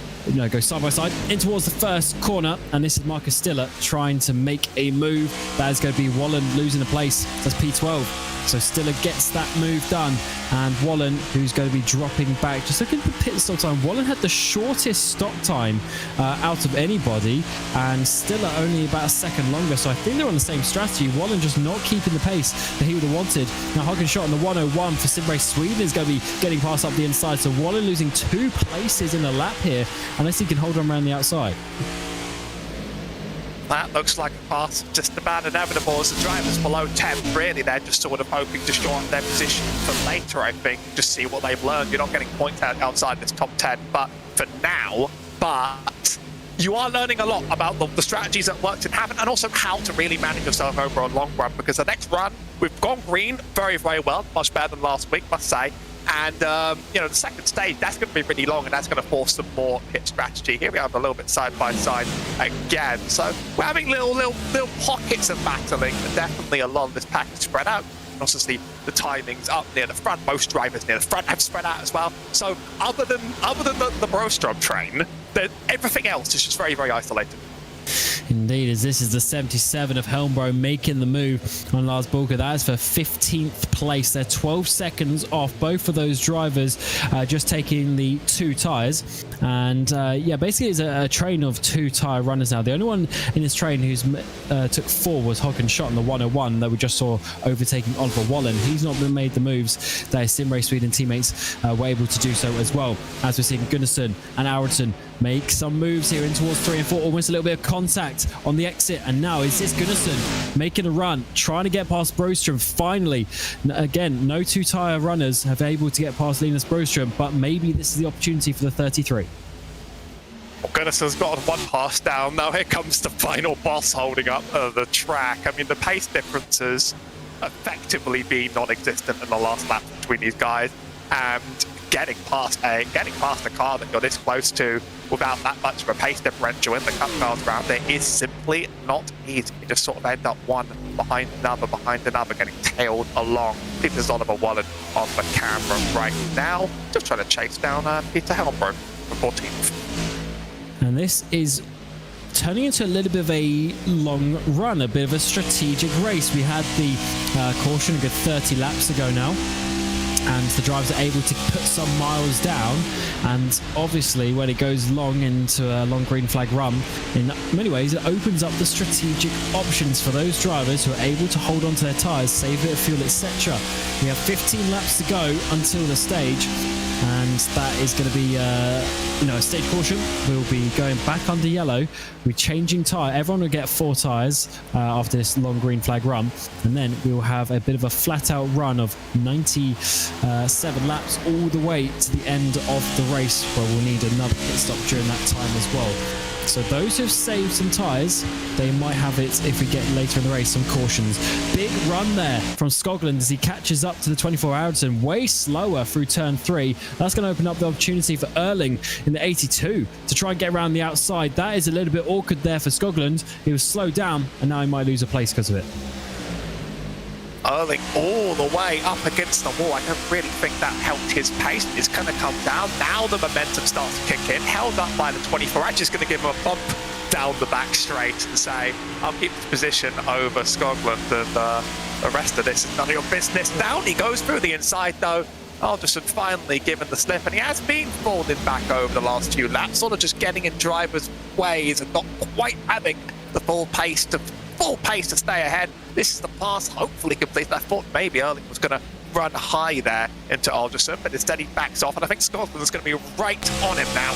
go side by side in towards the first corner. And this is Marcus Stiller trying to make a move. That is going to be Bohlin losing a place. That's P12. So Stiller gets that move done, and Bohlin, who's going to be dropping back. Just looking at the pit stop time, Bohlin had the shortest stop time out of anybody, and Stiller only about a second longer. So I think they're on the same strategy. Bohlin just not keeping the pace that he would have wanted. Now Hockenschott on the 101 for Sim Race Sweden is going to be getting past up the inside. So Bohlin losing 2 places in a lap here, unless he can hold on around the outside.
That looks like a pass just about inevitable, as the drivers below 10, really, they're just sort of hoping to shorten their position for later, I think, just see what they've learned. You're not getting points outside this top 10, but for now, you are learning a lot about the strategies that worked and haven't, and also how to really manage yourself over a long run, because the next run, we've gone green very, very well, much better than last week, must say. And, the second stage, that's going to be really long, and that's going to force some more pit strategy. Here we have a little bit side by side again. So we're having little pockets of battling, but definitely a lot of this pack is spread out. And also see the timings up near the front. Most drivers near the front have spread out as well. So other than the Brostrom train, everything else is just very, very isolated.
Indeed, as this is the 77 of Helmbro making the move on Lars Bulker. That is for 15th place. They're 12 seconds off. Both of those drivers just taking the 2 tyres. And basically it's a train of 2 tyre runners now. The only one in this train who's took 4 was Hockenschott on the 101 that we just saw overtaking Oliver Bohlin. He's not made the moves that his Sim Race Sweden teammates were able to do so as well. As we're seeing Gunnarsson and Aronson make some moves here in towards 3 and 4, almost a little bit of contact on the exit. And now is this Gunnarsson making a run, trying to get past Brostrom. Finally, again, no 2 tyre runners have been able to get past Linus Brostrom, but maybe this is the opportunity for the 33.
Well, Gunnarsson's got 1 pass down. Now here comes the final boss holding up the track. I mean, the pace differences effectively be non-existent in the last lap between these guys, and getting past a car that you're this close to without that much of a pace differential in the cup cars around there is simply not easy. You just sort of end up one behind another, getting tailed along. I think there's Oliver Bohlin on the camera right now, just trying to chase down Peter Helmbro for 14th.
And this is turning into a little bit of a long run, a bit of a strategic race. We had the caution a good 30 laps ago now, and the drivers are able to put some miles down. And obviously when it goes long into a long green flag run, in many ways it opens up the strategic options for those drivers who are able to hold on to their tyres, save a bit of fuel, etc. We have 15 laps to go until the stage, and that is going to be a stage caution. We'll be going back under yellow. We're changing tyre. Everyone will get 4 tyres after this long green flag run, and then we will have a bit of a flat out run of 97 laps all the way to the end of the race, where we'll need another pit stop during that time as well. So those who've saved some tyres, they might have it if we get later in the race, some cautions. Big run there from Skoglund as he catches up to the 24 Aronson, way slower through turn 3. That's going to open up the opportunity for Erling in the 82 to try and get around the outside. That is a little bit awkward there for Skoglund. He was slowed down, and now he might lose a place because of it.
Erling all the way up against the wall. I don't really think that helped his pace. It's going to come down. Now the momentum starts to kick in. Held up by the 24. Actually, just going to give him a bump down the back straight and say, I'll keep this position over Skoglund, and the rest of this is none of your business. Down he goes through the inside, though. Alderson finally given the slip, and he has been falling back over the last few laps, sort of just getting in drivers' ways and not quite having the full pace to stay ahead. This is the pass, hopefully complete. I thought maybe Erling was going to run high there into Alderson, but instead he backs off, and I think Scotland is going to be right on him now.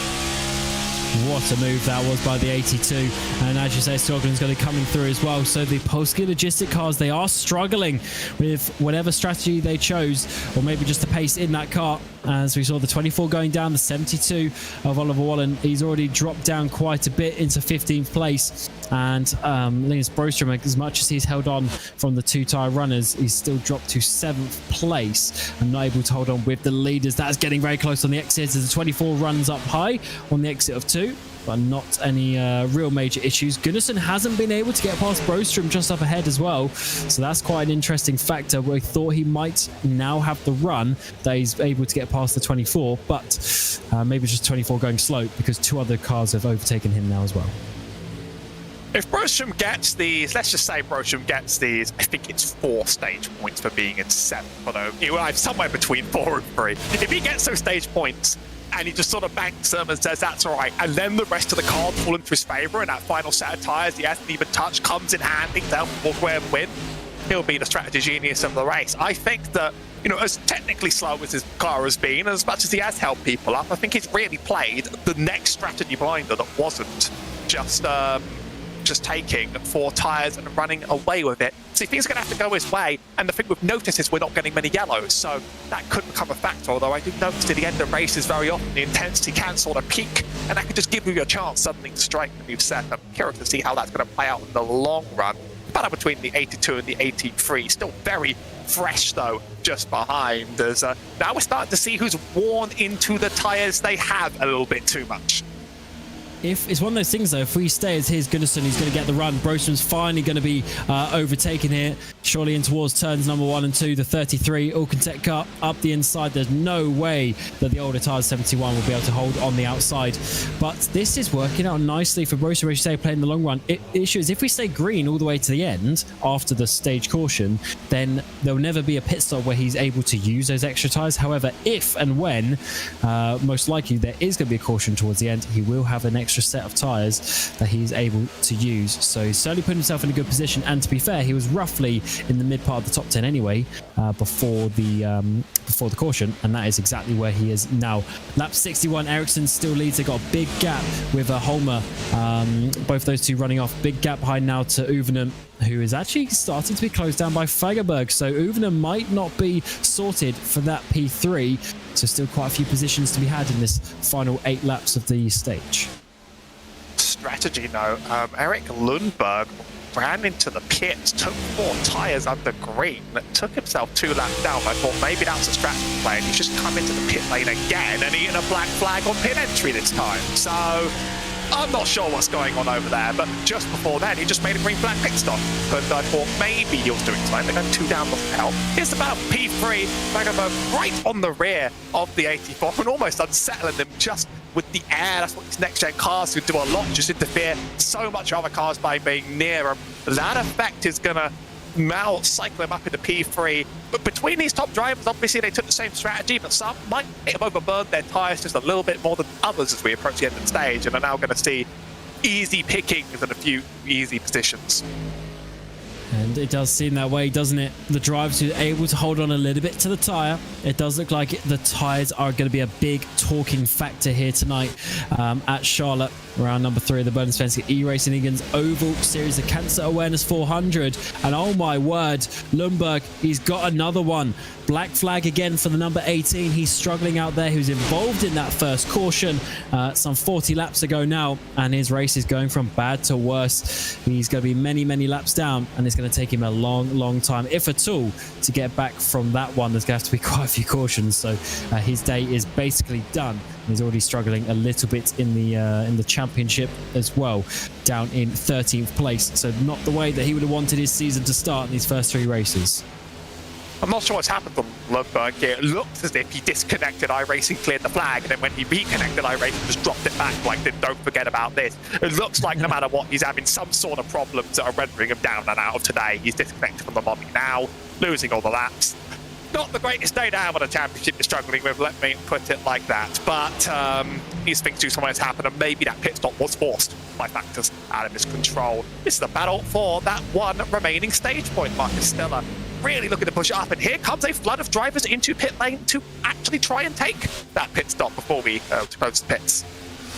What a move that was by the 82. And as you say, Skoglund's going to be coming through as well. So the Polski Logistic cars, they are struggling with whatever strategy they chose, or maybe just the pace in that car. As we saw the 24 going down, the 72 of Oliver Bohlin, he's already dropped down quite a bit into 15th place. And Linus Broström, as much as he's held on from the two-tyre runners, he's still dropped to 7th place and not able to hold on with the leaders. That's getting very close on the exit as the 24 runs up high on the exit of 2. But not any real major issues. Gunnarsson hasn't been able to get past Broström just up ahead as well. So that's quite an interesting factor. We thought he might now have the run that he's able to get past the 24, but maybe just 24 going slow because 2 other cars have overtaken him now as well.
If Broström gets these, let's just say Broström gets these, I think it's 4 stage points for being in 7th, although he arrives somewhere between 4 and 3. If he gets those stage points, and he just sort of banks them and says that's all right, and then the rest of the cards fall into his favour, and that final set of tyres he hasn't even touched comes in handy to help him walk away and win, he'll be the strategy genius of the race. I think that, you know, as technically slow as his car has been, as much as he has held people up, I think he's really played the next strategy blinder that wasn't just taking 4 tyres and running away with it. See, things are going to have to go his way, and the thing we've noticed is we're not getting many yellows, so that could become a factor, although I do notice at the end of races very often the intensity can sort of peak, and that could just give you a chance suddenly to strike the new set. I'm curious to see how that's going to play out in the long run. The battle between the 82 and the 83, still very fresh though, just behind, as now we're starting to see who's worn into the tyres they have a little bit too much.
If it's one of those things though, if we stay as his Gunnarsson, he's going to get the run. Broström's finally going to be overtaken here, surely in towards turns number 1 and 2. The 33 Alcantech car up the inside. There's no way that the older tyres 71 will be able to hold on the outside, but this is working out nicely for Broström, as you say, playing the long run. The issue is if we stay green all the way to the end after the stage caution, then there'll never be a pit stop where he's able to use those extra tyres. However, if and when most likely there is going to be a caution towards the end, he will have an extra set of tyres that he's able to use. So he's certainly put himself in a good position, and to be fair, he was roughly in the mid part of the top 10 anyway before the caution, and that is exactly where he is now. Lap 61, Ericsson still leads. They got a big gap with Holmer, both those two running off. Big gap behind now to Uvenum, who is actually starting to be closed down by Fagerberg. So Uvenum might not be sorted for that P3. So still quite a few positions to be had in this final 8 laps of the stage.
Strategy though, Eric Lundberg ran into the pits, took 4 tyres under green, took himself 2 laps down. I thought maybe that's a strategy play, and he's just come into the pit lane again and eaten a black flag on pit entry this time. So I'm not sure what's going on over there, but just before then, he just made a green flag pit stop. But I thought maybe he was doing something. They're going 2 down the help. Here's about P3, Fagerberg right on the rear of the 84 and almost unsettling them just with the air. That's what these next-gen cars could do a lot, just interfere so much other cars by being near them. That effect is going to cycle him up into P3. But between these top drivers, obviously they took the same strategy, but some might have overburned their tyres just a little bit more than others as we approach the end of the stage, and are now going to see easy pickings and a few easy positions.
And it does seem that way, doesn't it? The drivers who are able to hold on a little bit to the tyre. It does look like the tyres are going to be a big talking factor here tonight at Charlotte. Round number 3 of the Bohlin Svenska Eracingligan's Oval Series of Cancer Awareness 400. And oh my word, Lundberg, he's got another one. Black flag again for the number 18. He's struggling out there. He was involved in that first caution some 40 laps ago now, and his race is going from bad to worse. He's going to be many, many laps down, and it's going to take him a long, long time, if at all, to get back from that one. There's going to have to be quite a few cautions, so his day is basically done. He's already struggling a little bit in the championship as well, down in 13th place. So not the way that he would have wanted his season to start in these first 3 races.
I'm not sure what's happened to Lundberg. It looks as if he disconnected iRacing, cleared the flag, and then when he reconnected iRacing, just dropped it back like, don't forget about this. It looks like no matter what, he's having some sort of problems that are rendering him down and out of today. He's disconnected from the lobby now, losing all the laps. Not the greatest day to have on a championship you're struggling with, let me put it like that. But these things do sometimes happen, and maybe that pit stop was forced by factors out of his control. This is a battle for that one remaining stage point. Marcus Stiller really looking to push it up, and here comes a flood of drivers into pit lane to actually try and take that pit stop before we close the pits.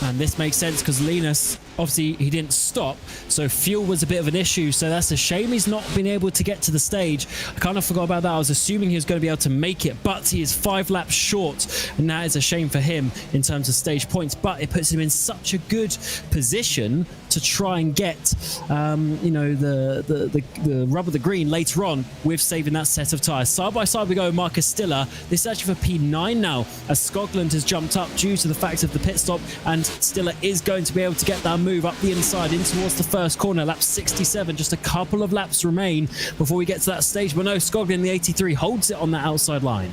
And this makes sense because Linus, obviously, he didn't stop, so fuel was a bit of an issue. So that's a shame he's not been able to get to the stage. I kind of forgot about that. I was assuming he was going to be able to make it, but he is 5 laps short, and that is a shame for him in terms of stage points. But it puts him in such a good position to try and get, you know, the rub of the green later on with saving that set of tyres. Side by side we go with Marcus Stiller. This is actually for P9 now, as Skoglund has jumped up due to the fact of the pit stop, and Stiller is going to be able to get that move up the inside in towards the first corner. Lap 67, just a couple of laps remain before we get to that stage. But no, Skoglund, the 83, holds it on that outside line.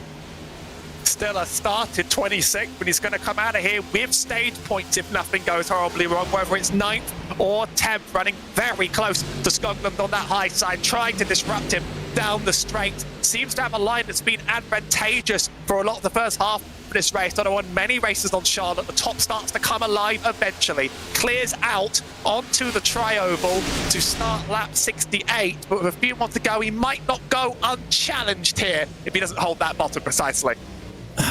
Stiller started 26, but he's going to come out of here with stage points if nothing goes horribly wrong, whether it's 9th or 10th, running very close to Skoglund on that high side, trying to disrupt him down the straight. Seems to have a line that's been advantageous for a lot of the first half of this race. Not on many races on Charlotte, the top starts to come alive eventually. Clears out onto the tri-oval to start lap 68, but with a few more to go, he might not go unchallenged here if he doesn't hold that bottom precisely.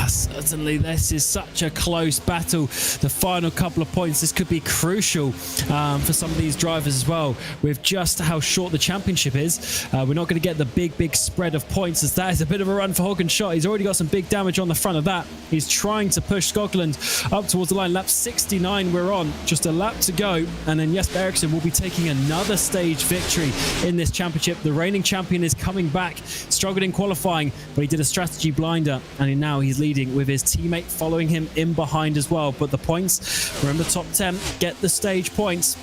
Certainly, this is such a close battle. The final couple of points, this could be crucial for some of these drivers as well, with just how short the championship is. We're not going to get the big spread of points, as that is a bit of a run for Hoggenschott. He's already got some big damage on the front of that. He's trying to push Skoglund up towards the line. Lap 69 we're on, just a lap to go, and then Jesper Eriksson will be taking another stage victory in this championship. The reigning champion is coming back, struggled in qualifying, but he did a strategy blinder, and now he's leading with his teammate following him in behind as well. But the points, we're in the top 10, get the stage points,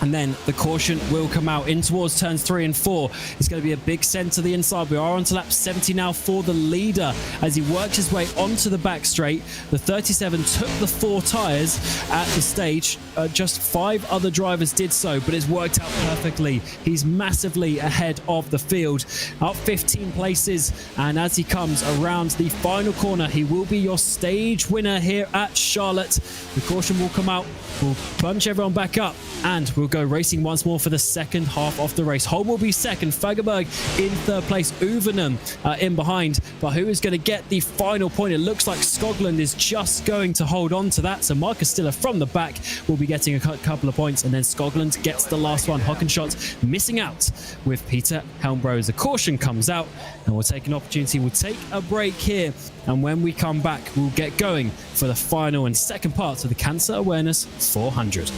and then the caution will come out in towards turns 3 and 4. It's going to be a big send to the inside. We are on to lap 70 now for the leader as he works his way onto the back straight. The 37 took the 4 tyres at the stage. Just 5 other drivers did so, but it's worked out perfectly. He's massively ahead of the field, up 15 places, and as he comes around the final corner, he will be your stage winner here at Charlotte. The caution will come out, we'll bunch everyone back up, and we'll go racing once more for the second half of the race. Holm will be second, Fagerberg in third place, Uvenum in behind. But who is going to get the final point? It looks like Skoglund is just going to hold on to that. So Marcus Stiller from the back will be getting a couple of points, and then Skoglund gets the last one. Hockenschott missing out with Peter Helmbro. The caution comes out, and we'll take an opportunity. We'll take a break here, and when we come back, we'll get going for the final and second part of the Cancer Awareness 400.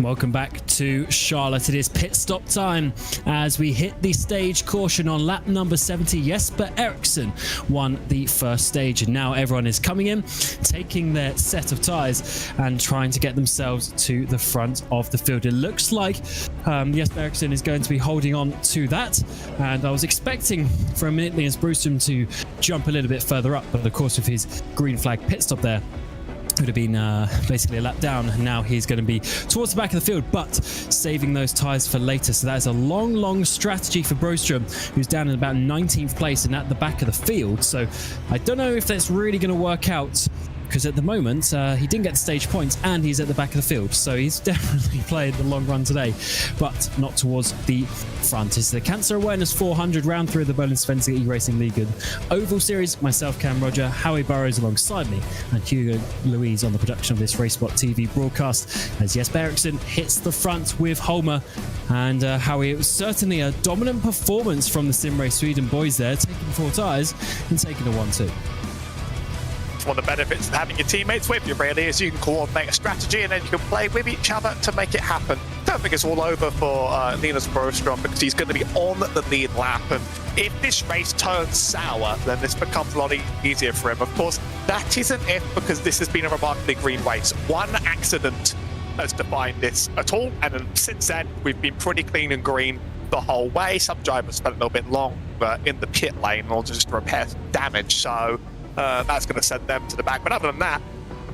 Welcome back to Charlotte. It is pit stop time as we hit the stage caution on lap number 70. Jesper Eriksson won the first stage, and now everyone is coming in, taking their set of tyres and trying to get themselves to the front of the field. It looks like Jesper Eriksson is going to be holding on to that, and I was expecting for a minute Linus Brusum to jump a little bit further up, but of course with his green flag pit stop there, would have been basically a lap down. Now he's going to be towards the back of the field, but saving those tyres for later. So that is a long strategy for Broström, who's down in about 19th place and at the back of the field. So I don't know if that's really going to work out, because at the moment he didn't get the stage points and he's at the back of the field, so he's definitely played the long run today, but not towards the front. It's the Cancer Awareness 400 round through the Bohlin Svenska Eracingligan Oval Series. Myself, Cam Roger, Howie Burrows alongside me, and Hugo Louise on the production of this RaceSpotTV broadcast, as Jesper Eriksson hits the front with Holmer. And Howie, it was certainly a dominant performance from the Sim Race Sweden boys there, taking 4 tyres and taking a 1-2.
One of the benefits of having your teammates with you really is you can coordinate a strategy and then you can play with each other to make it happen. Don't think it's all over for Linus Broström, because he's going to be on the lead lap, and if this race turns sour, then this becomes a lot easier for him. Of course, that isn't it, because this has been a remarkably green race. One accident has defined this at all, and then since then we've been pretty clean and green the whole way. Some drivers spent a little bit long in the pit lane or just repair damage, so that's going to send them to the back. But other than that,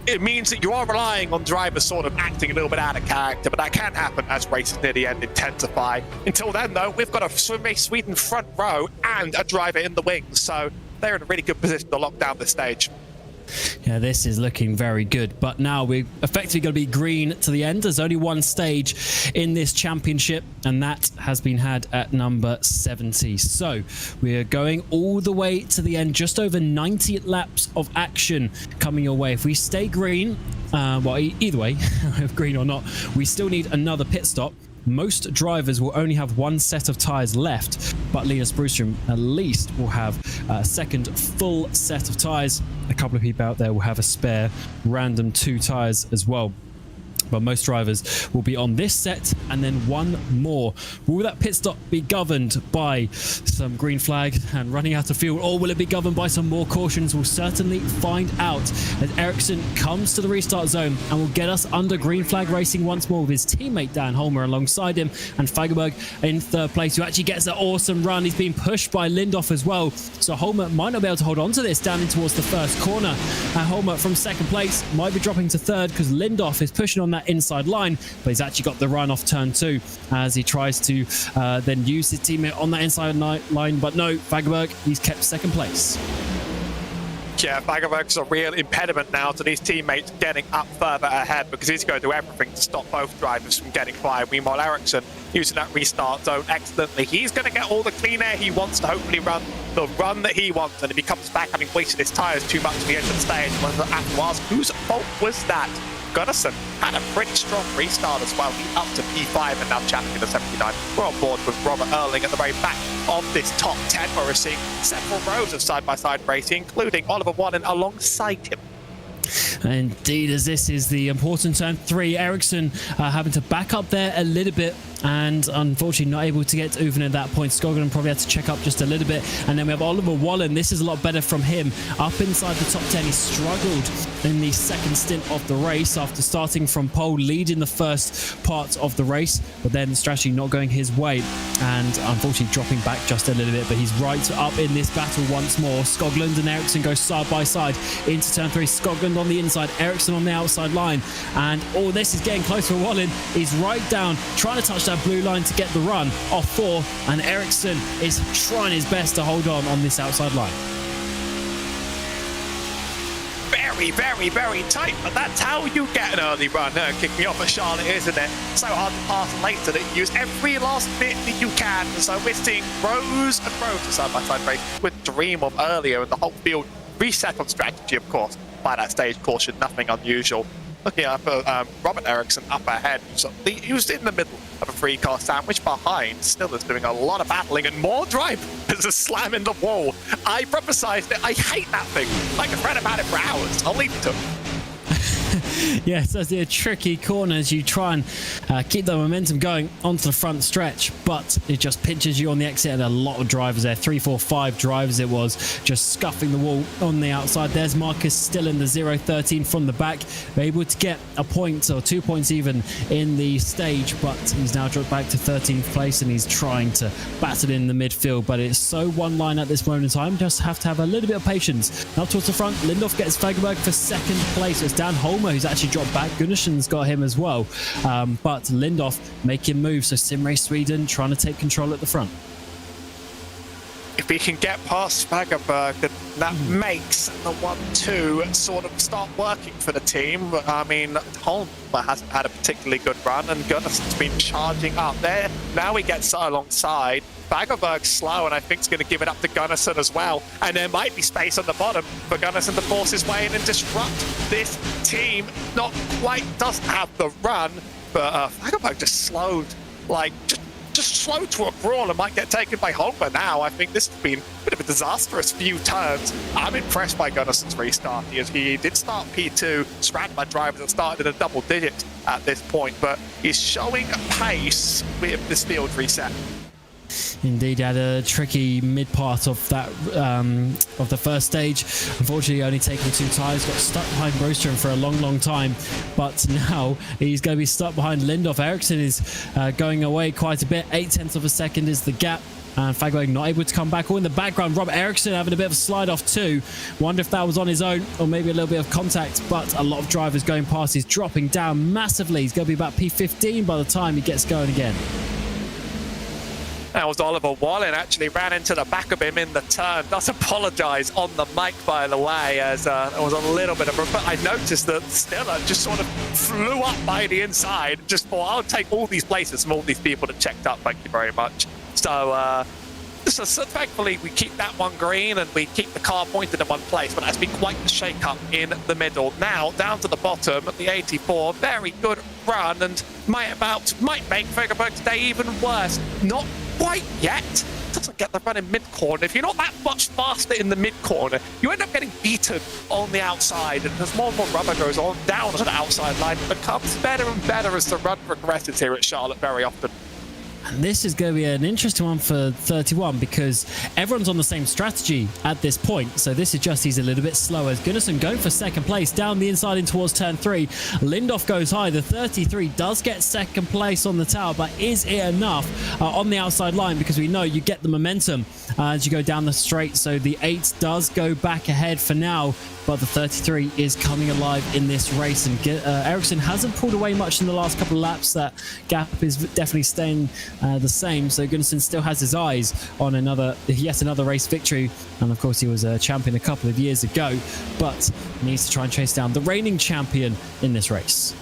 it means that you are relying on drivers sort of acting a little bit out of character, but that can happen as races near the end intensify. Until then, though, we've got a Sim Race Sweden front row and a driver in the wings, so they're in a really good position to lock down this stage.
Yeah, this is looking very good, but now we're effectively going to be green to the end. There's only one stage in this championship, and that has been had at number 70. So we are going all the way to the end, just over 90 laps of action coming your way. If we stay green, well, either way, green or not, we still need another pit stop. Most drivers will only have one set of tyres left, but Linus Broström at least will have a second full set of tyres. A couple of people out there will have a spare random 2 tyres as well. But most drivers will be on this set and then one more. Will that pit stop be governed by some green flag and running out of fuel, or will it be governed by some more cautions? We'll certainly find out as Eriksson comes to the restart zone and will get us under green flag racing once more with his teammate Dan Holmer alongside him, and Fagerberg in 3rd place, who actually gets an awesome run. He's being pushed by Lindhoff as well, so Holmer might not be able to hold on to this down in towards the 1st corner. And Holmer from 2nd place might be dropping to 3rd because Lindhoff is pushing on that inside line, but he's actually got the run off turn 2 as he tries to then use his teammate on that inside line, but no, Fagerberg, he's kept 2nd place.
Yeah, Fagerberg's a real impediment now to these teammates getting up further ahead, because he's going to do everything to stop both drivers from getting by. Meanwhile, Eriksson using that restart zone excellently. He's going to get all the clean air he wants to hopefully run the run that he wants, and if he comes back having wasted his tyres too much at the end of the stage, one have to ask, whose fault was that? Gunnarsson had a pretty strong restart as well. He's up to P5 and now challenging the 79. We're on board with Robert Erling at the very back of this top 10, where we're seeing several rows of side-by-side racing, including Oliver Bohlin alongside him.
Indeed, as this is the important turn 3, Eriksson having to back up there a little bit, and unfortunately not able to get to Uven at that point. Skoglund probably had to check up just a little bit, and then we have Oliver Bohlin. This is a lot better from him, up inside the top 10. He struggled in the 2nd stint of the race after starting from pole, leading the 1st part of the race, but then the strategy not going his way, and unfortunately dropping back just a little bit. But he's right up in this battle once more. Skoglund and Eriksson go side by side into turn 3. Skoglund on the inside, Eriksson on the outside line, and all this is getting close for Bohlin. He's right down, trying to touch that blue line to get the run off 4, and Eriksson is trying his best to hold on this outside line.
Very tight, but that's how you get an early run. Kick me off at Charlotte, isn't it? So hard to pass later that you use every last bit that you can. So we're seeing rows and rows of side-by-side races with dream of earlier, and the whole field reset on strategy, of course, by that stage caution. Nothing unusual. Looking up at Robert Eriksson up ahead, he was in the middle of a 3-car sandwich behind. Still is doing a lot of battling, and more drivers are slamming the wall. I prophesized it. I hate that thing. I could read about it for hours. I'll leave it to him.
Yeah, so it's a tricky corner as you try and keep the momentum going onto the front stretch, but it just pinches you on the exit, and a lot of drivers there, 3, 4, 5 drivers it was, just scuffing the wall on the outside. There's Marcus still in the 0-13 from the back, able to get a point or 2 points even in the stage, but he's now dropped back to 13th place, and he's trying to battle in the midfield, but it's so one line at this moment in time. Just have to have a little bit of patience. Now towards the front, Lindorf gets Fagerberg for second place. It's Dan Holmer who's actually dropped back. Gunnarsson's got him as well, but Lindorf making moves. So Simrace Sweden trying to take control at the front.
If he can get past Fagerberg, then that makes the 1-2 sort of start working for the team. I mean, Holmer hasn't had a particularly good run, and Gunnarsson's been charging up there. Now he gets alongside. Fagerberg's slow, and I think it's going to give it up to Gunnarsson as well. And there might be space on the bottom for Gunnarsson to force his way in and disrupt this team. Not quite doesn't have the run, but Fagerberg just slowed, like, just slow to a crawl and might get taken by Holmer now. I think this has been a bit of a disastrous few turns. I'm impressed by Gunnarsson's restart. He did start P2, surrounded by drivers that started in a double digit at this point, but he's showing pace with this field reset.
Indeed, had a tricky mid part of that of the first stage. Unfortunately, only taking 2 tyres, got stuck behind Broström for a long time, but now he's going to be stuck behind Lindorf. Ericsson is going away quite a bit. 0.8 of a second is the gap, and Fagerberg not able to come back. All in the background, Rob Ericsson having a bit of a slide off too. Wonder if that was on his own or maybe a little bit of contact, but a lot of drivers going past. He's dropping down massively. He's going to be about P15 by the time he gets going again.
That was Oliver Bohlin, actually ran into the back of him in the turn. Does apologise on the mic, by the way, as there was a little bit of a... But I noticed that Stiller just sort of flew up by the inside. Just thought, I'll take all these places from all these people that checked up. Thank you very much. So thankfully, we keep that one green and we keep the car pointed in one place, but that's been quite the shake-up in the middle. Now, down to the bottom, the 84, very good run, and might make Fagerberg today even worse. Not quite yet. Doesn't get the run in mid-corner. If you're not that much faster in the mid-corner, you end up getting beaten on the outside, and as more and more rubber goes on down to the outside line, it becomes better and better as the run progresses here at Charlotte very often.
And this is going to be an interesting one for 31 because everyone's on the same strategy at this point. So this is just he's a little bit slower. Gunnarsson going for second place down the inside in towards turn 3. Lindorf goes high. The 33 does get second place on the tower, but is it enough on the outside line? Because we know you get the momentum as you go down the straight. So the 8 does go back ahead for now, but the 33 is coming alive in this race. And Ericsson hasn't pulled away much in the last couple of laps. That gap is definitely staying the same. So Gunnarsson still has his eyes on yet another race victory. And of course, he was a champion a couple of years ago, but needs to try and chase down the reigning champion in this race.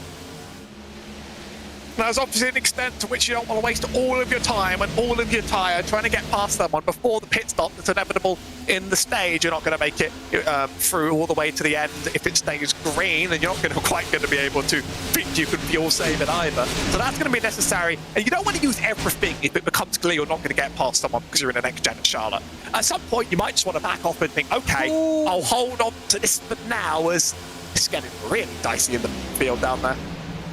Now, there's obviously an extent to which you don't want to waste all of your time and all of your tyre trying to get past someone before the pit stop that's inevitable in the stage. You're not going to make it through all the way to the end if it stays green, and you're not quite going to be able to think you can fuel save it either. So that's going to be necessary, and you don't want to use everything if it becomes clear you're not going to get past someone because you're in an next-gen at Charlotte. At some point, you might just want to back off and think, okay, I'll hold on to this for now, as it's getting really dicey in the field down there.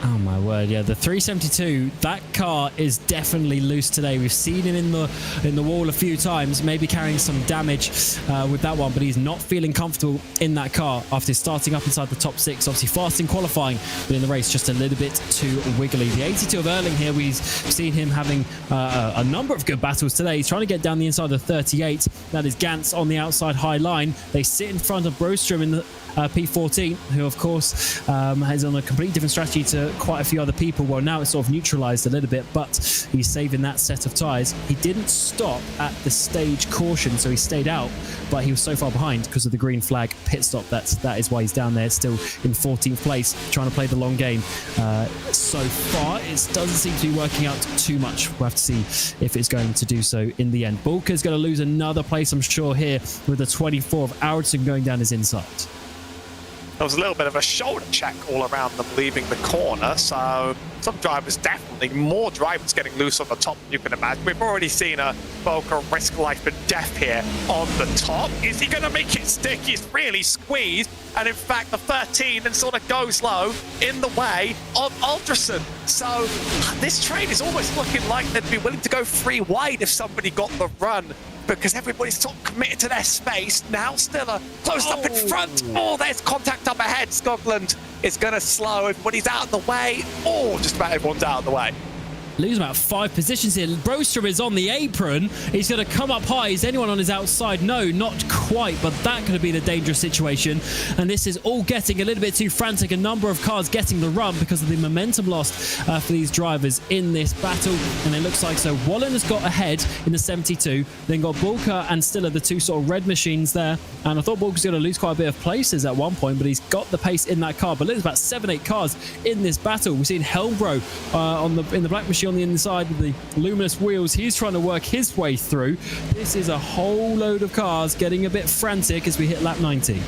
Oh my word, yeah, the 372, that car is definitely loose today. We've seen him in the wall a few times, maybe carrying some damage with that one, but he's not feeling comfortable in that car after starting up inside the top 6. Obviously fast in qualifying, but in the race just a little bit too wiggly. The 82 of Erling here, we've seen him having a number of good battles today. He's trying to get down the inside of the 38. That is Gantz on the outside high line. They sit in front of Broström in the P14, who of course has on a completely different strategy to quite a few other people. Well, now it's sort of neutralized a little bit, but he's saving that set of tyres. He didn't stop at the stage caution, so he stayed out, but he was so far behind because of the green flag pit stop. That is why he's down there still in 14th place, trying to play the long game. So far it doesn't seem to be working out too much. We'll have to see if it's going to do so in the end. Bulker's going to lose another place, I'm sure, here with the 24 of Aracingligan going down his inside.
there was a little bit of a shoulder check all around them leaving the corner. So some drivers, definitely more drivers getting loose on the top than you can imagine. We've already seen a Volker risk life and death here on the top. Is he going to make it stick? He's really squeezed. And in fact, the 13 then sort of goes low in the way of Alderson. So this train is almost looking like they'd be willing to go 3 wide if somebody got the run, because everybody's sort of committed to their space. Now Stiller close up in front. Oh, there's contact up ahead. Scotland is going to slow. Everybody's out of the way. Oh, just about everyone's out of the way.
Lose about 5 positions here. Brostrom is on the apron. He's going to come up high. Is anyone on his outside? No, not quite, but that could have been a dangerous situation. And this is all getting a little bit too frantic. A number of cars getting the run because of the momentum lost for these drivers in this battle. And it looks like so Bohlin has got ahead in the 72. Then got Bulker and Stiller, the 2 sort of red machines there. And I thought Bulker was going to lose quite a bit of places at one point, but he's got the pace in that car. But there's about 7-8 cars in this battle. We've seen Helmbro in the black machine on the inside with the luminous wheels. He's trying to work his way through. This is a whole load of cars getting a bit frantic as we hit lap 90.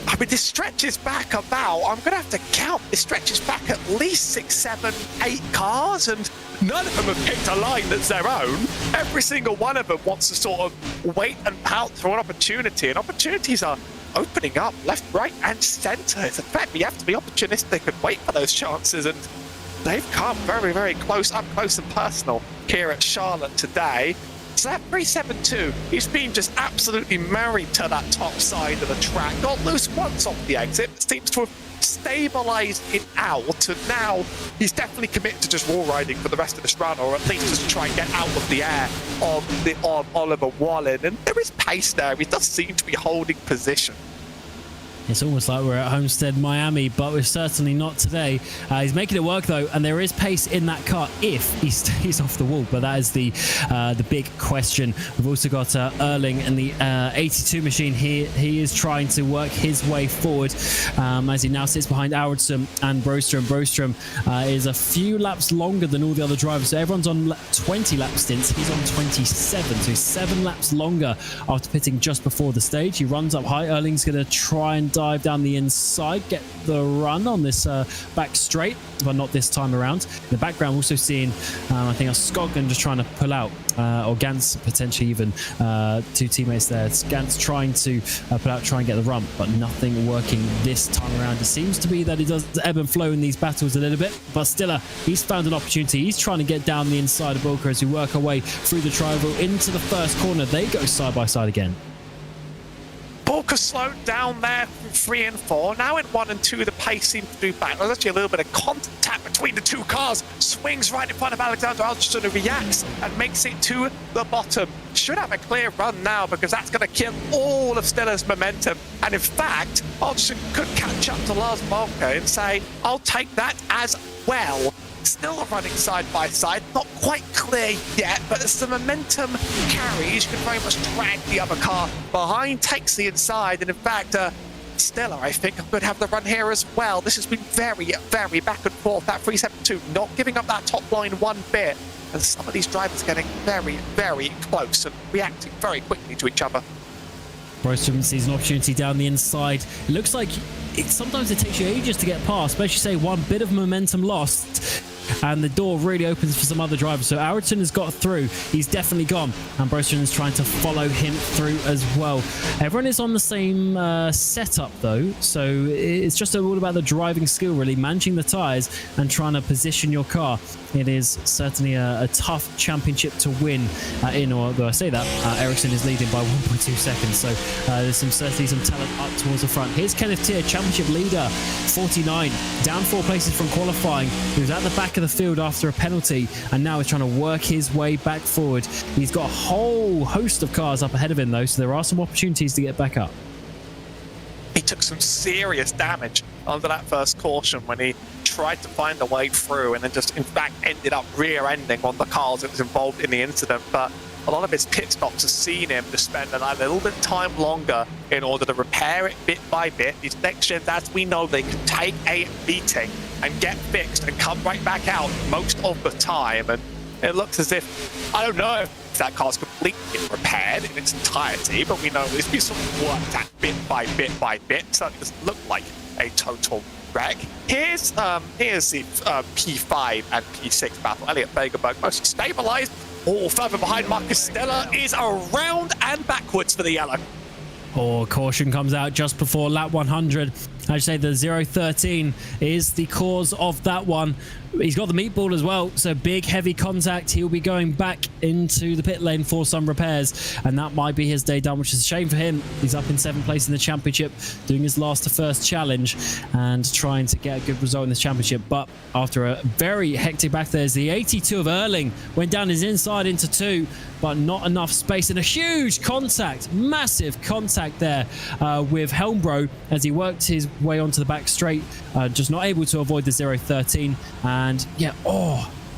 I mean, this stretches back about, I'm going to have to count, this stretches back at least 6, 7, 8 cars, and none of them have picked a line that's their own. Every single one of them wants to sort of wait and pout for an opportunity, and opportunities are opening up left, right, and centre. In fact, we have to be opportunistic and wait for those chances, and they've come very, very close, up close and personal here at Charlotte today. So that 372, he's been just absolutely married to that top side of the track. Got loose once off the exit, but seems to have stabilised it out, and now he's definitely committed to just wall riding for the rest of this run, or at least just try and get out of the air of Oliver Bohlin. And there is pace there. He does seem to be holding position.
It's almost like we're at Homestead, Miami, but we're certainly not today. He's making it work, though, and there is pace in that car if he stays off the wall. But that is the big question. We've also got Erling in the 82 machine here. He is trying to work his way forward as he now sits behind Aronson and Brostrom. Brostrom is a few laps longer than all the other drivers. So everyone's on 20 lap stints. He's on 27, so 7 laps longer after pitting just before the stage. He runs up high. Erling's going to try and dive down the inside, get the run on this back straight, but not this time around. In the background, also seeing, I think, a Skoglund just trying to pull out, or Gans potentially even, 2 teammates there. It's Gans trying to pull out, try and get the run, but nothing working this time around. It seems to be that he does ebb and flow in these battles a little bit, but Stiller, he's found an opportunity. He's trying to get down the inside of Bulker as we work our way through the tri-oval into the first corner. They go side by side again.
Bulker slowed down there from 3 and 4. Now in 1 and 2, the pace seems to do back. There's actually a little bit of contact between the 2 cars. Swings right in front of Alexander Alderson, who reacts and makes it to the bottom. Should have a clear run now, because that's going to kill all of Stiller's momentum. And in fact, Alderson could catch up to Lars Bulker and say, I'll take that as well. Still running side by side, not quite clear yet, but as the momentum carries, you can very much drag the other car behind, takes the inside, and in fact, Stiller, I think, could have the run here as well. This has been very, very back and forth. That 372 not giving up that top line one bit, and some of these drivers getting very, very close and reacting very quickly to each other.
Brostrom sees an opportunity down the inside. It looks like sometimes it takes you ages to get past, especially say one bit of momentum lost, and the door really opens for some other drivers. So Aronson has got through. He's definitely gone, and Brostrom is trying to follow him through as well. Everyone is on the same setup, though, so it's just all about the driving skill, really, managing the tyres and trying to position your car. It is certainly a tough championship to win in, or though I say that, Ericsson is leading by 1.2 seconds, so there's certainly some talent up towards the front. Here's Kenneth Tier, championship leader, 49, down 4 places from qualifying. He was at the back of the field after a penalty, and now he's trying to work his way back forward. He's got a whole host of cars up ahead of him, though, so there are some opportunities to get back up.
He took some serious damage under that first caution when he tried to find a way through, and then just in fact ended up rear-ending one of the cars that was involved in the incident. But a lot of his pit stops have seen him to spend a little bit of time longer in order to repair it bit by bit. These next gens, as we know, they can take a beating and get fixed and come right back out most of the time. And it looks as if, I don't know, if that car's completely repaired in its entirety, but we know it's been sort of worked at bit by bit by bit, so it doesn't look like a total wreck. Here's the P5 and P6 battle. Elliot Fagerberg mostly stabilized. All further behind, Marcus Stella is around and backwards for the yellow.
Oh, caution comes out just before lap 100. I'd say the 013 is the cause of that one. He's got the meatball as well, so big heavy contact. He'll be going back into the pit lane for some repairs, and that might be his day done, which is a shame for him. He's up in 7th place in the championship, doing his last to first challenge and trying to get a good result in this championship. But after a very hectic back, there's the 82 of Erling, went down his inside into 2, but not enough space, and a huge contact, massive contact there with Helmbro as he worked his way onto the back straight, just not able to avoid the 013. And yeah,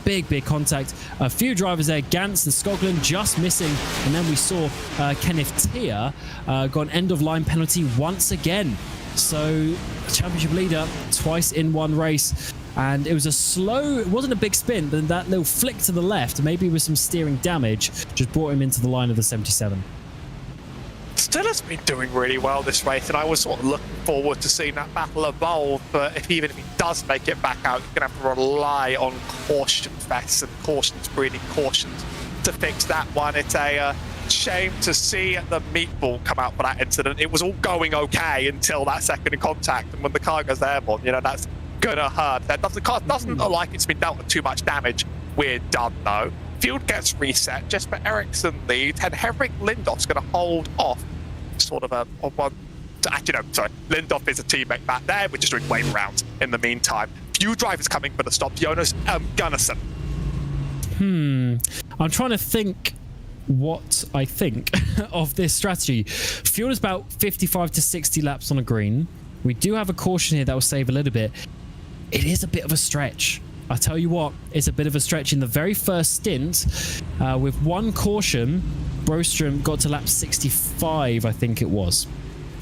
big contact. A few drivers there, Gantz and Skoglund just missing, and then we saw Kenneth Tier got an end of line penalty once again. So championship leader twice in one race. And it was a slow, it wasn't a big spin, but that little flick to the left, maybe with some steering damage, just brought him into the line of the 77.
Still has been doing really well this race, and I was sort of looking forward to seeing that battle evolve. But even if he does make it back out, you're going to have to rely on caution vests and cautions breeding cautions to fix that one. It's a shame to see the meatball come out for that incident. It was all going okay until that second in contact, and when the car goes airborne, you know, that's gonna hurt. The car doesn't look like it's been dealt with too much damage. We're done though. Field gets reset. Jesper Eriksson leads, and Henrik Lindhoff's going to hold off sort of on one. Actually, no, sorry. Lindhoff is a teammate back there. We're just doing wave rounds in the meantime. Few drivers coming for the stop. Jonas Gunnarsson.
I'm trying to think what I think of this strategy. Fuel is about 55 to 60 laps on a green. We do have a caution here that will save a little bit. It is a bit of a stretch. I tell you what, it's a bit of a stretch. In the very first stint, with one caution, Broström got to lap 65, I think it was.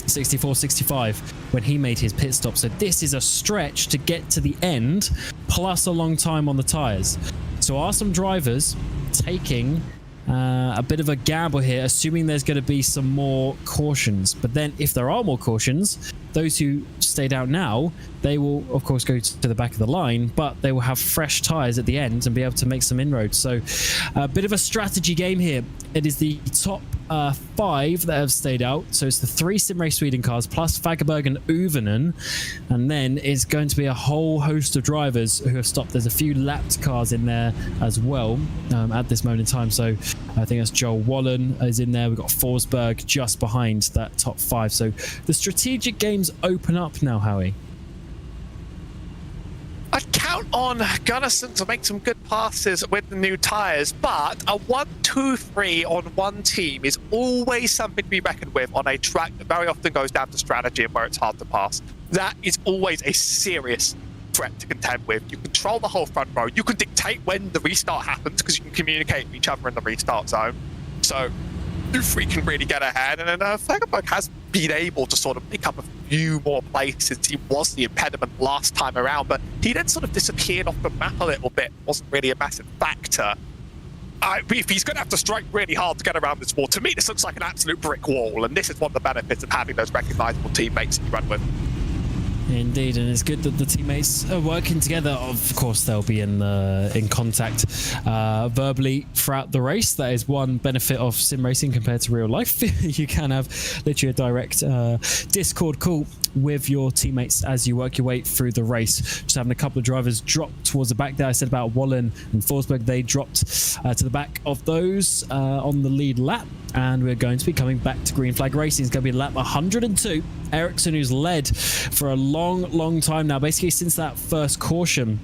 64, 65, when he made his pit stop. So this is a stretch to get to the end, plus a long time on the tyres. So are some drivers taking a bit of a gamble here, assuming there's going to be some more cautions? But then if there are more cautions, those who stayed out now, they will of course go to the back of the line, but they will have fresh tyres at the end and be able to make some inroads. So a bit of a strategy game here. It is the top 5 that have stayed out. So it's the 3 Simrace Sweden cars plus Fagerberg and Uvenen, and then it's going to be a whole host of drivers who have stopped. There's a few lapped cars in there as well at this moment in time. So I think that's Joel Wallen is in there. We've got Forsberg just behind that top 5. So the strategic games open up now, Howie.
I'd count on Gunnarsson to make some good passes with the new tyres, but a 1-2-3 on one team is always something to be reckoned with on a track that very often goes down to strategy and where it's hard to pass. That is always a serious threat to contend with. You control the whole front row. You can dictate when the restart happens because you can communicate with each other in the restart zone. So 2-3 can really get ahead, and then Fagerberg has been able to sort of pick up a few more places. He was the impediment last time around, but he then sort of disappeared off the map a little bit. Wasn't really a massive factor. If he's going to have to strike really hard to get around this wall, to me this looks like an absolute brick wall, and this is one of the benefits of having those recognisable teammates that you run with.
Indeed, and it's good that the teammates are working together. Of course, they'll be in contact verbally throughout the race. That is one benefit of sim racing compared to real life. You can have literally a direct Discord call with your teammates as you work your way through the race. Just having a couple of drivers drop towards the back there. I said about Wallen and Forsberg, they dropped to the back of those on the lead lap. And we're going to be coming back to green flag racing. It's going to be lap 102. Ericsson, who's led for a long time now, basically since that first caution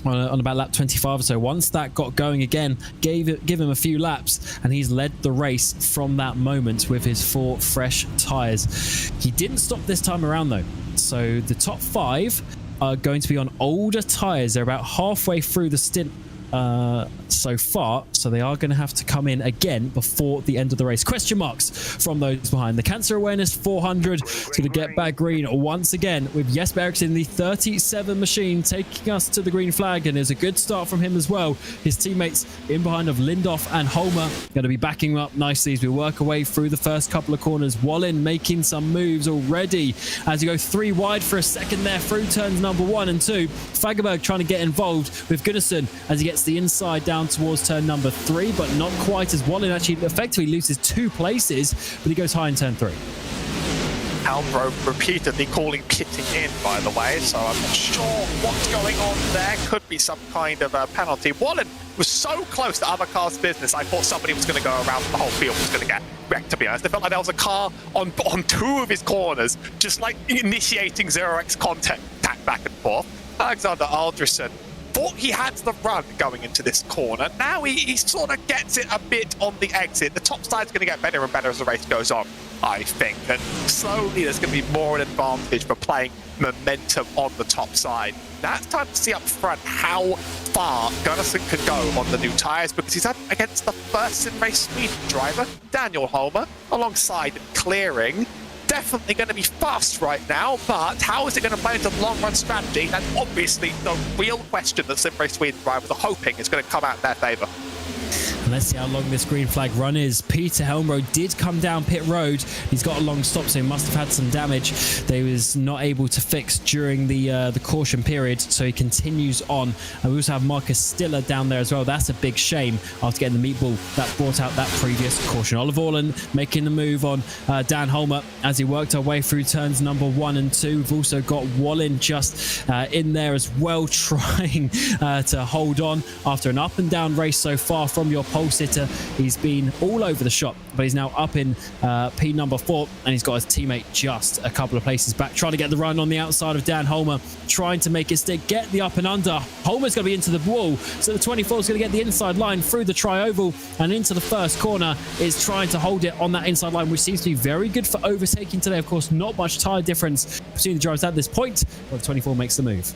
on about lap 25 or so. Once that got going again, give him a few laps, and he's led the race from that moment with his 4 fresh tyres. He didn't stop this time around though. So the top 5 are going to be on older tyres. They're about halfway through the stint so far, so they are going to have to come in again before the end of the race. Question marks from those behind. The Cancer Awareness 400 to the Get Back Green once again, with Jesper Eriksson, the 37 machine, taking us to the green flag, and there's a good start from him as well. His teammates in behind of Lindhoff and Holmer going to be backing him up nicely as we work away through the first couple of corners. Bohlin making some moves already as you go 3 wide for a second there through turns number 1 and 2. Fagerberg trying to get involved with Gunnarsson as he gets the inside down towards turn number 3, but not quite, as Bohlin actually effectively loses 2 places, but he goes high in turn 3.
Alvaro repeatedly calling pitting in, by the way, so I'm not sure what's going on there. Could be some kind of a penalty. Bohlin was so close to other cars' business, I thought somebody was going to go around, the whole field was going to get wrecked, to be honest. It felt like there was a car on 2 of his corners, just like initiating 0x contact back and forth. Alexander Alderson thought he had the run going into this corner. Now he sort of gets it a bit on the exit. The top side's going to get better and better as the race goes on, I think. And slowly there's going to be more an advantage for playing momentum on the top side. Now it's time to see up front how far Gunnarsson could go on the new tyres, because he's up against the first in race Sweden driver, Daniel Holmer, alongside clearing. Definitely going to be fast right now, but how is it going to play into the long-run strategy? That's obviously the real question that SimRace Sweden drivers are hoping is going to come out in their favour.
And let's see how long this green flag run is. Peter Helmro did come down pit road. He's got a long stop, so he must have had some damage that he was not able to fix during the caution period, so he continues on. And we also have Marcus Stiller down there as well. That's a big shame after getting the meatball that brought out that previous caution. Oliver Orland making the move on Dan Holmer as he worked our way through turns number 1 and 2. We've also got Bohlin just in there as well, trying to hold on after an up and down race so far from your pole sitter. He's been all over the shop, but he's now up in P number 4, and he's got his teammate just a couple of places back, trying to get the run on the outside of Dan Holmer, trying to make it stick, get the up and under. Holmer's going to be into the wall, so the 24 is going to get the inside line through the tri-oval and into the first corner. Is trying to hold it on that inside line, which seems to be very good for overtaking today. Of course, not much tyre difference between the drivers at this point, but the 24 makes the move.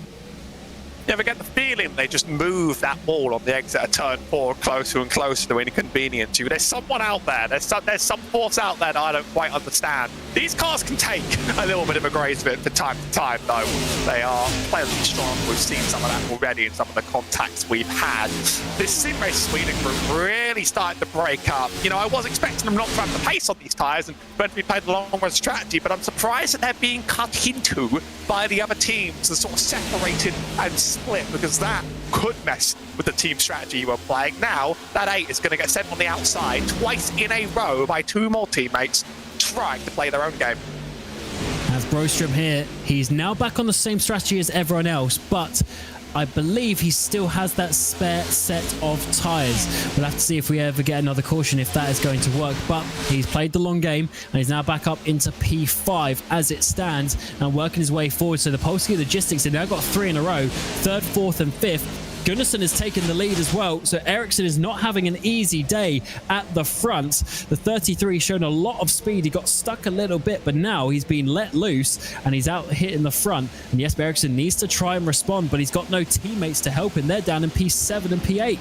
You ever get the feeling they just move that wall on the exit of turn 4 closer and closer to inconvenience you? There's someone out there, there's some force out there that I don't quite understand. These cars can take a little bit of a graze bit from time to time, though. They are plenty strong. We've seen some of that already in some of the contacts we've had. This SimRace Sweden group really started to break up. You know, I was expecting them not to have the pace on these tyres and going to be playing the long-run strategy, but I'm surprised that they're being cut into by the other teams and sort of separated and split, because that could mess with the team strategy you were playing. Now that 8 is going to get sent on the outside twice in a row by 2 more teammates trying to play their own game.
As Broström here, he's now back on the same strategy as everyone else, but I believe he still has that spare set of tyres. We'll have to see if we ever get another caution if that is going to work, but he's played the long game and he's now back up into P5 as it stands and working his way forward. So the Polski Logistics have now got 3 in a row, 3rd, 4th and 5th. Gunnarsson has taken the lead as well, so Eriksson is not having an easy day at the front. The 33 showing a lot of speed. He got stuck a little bit, but now he's been let loose and he's out hitting the front. And Jesper Eriksson needs to try and respond, but he's got no teammates to help him. They're down in P7 and P8.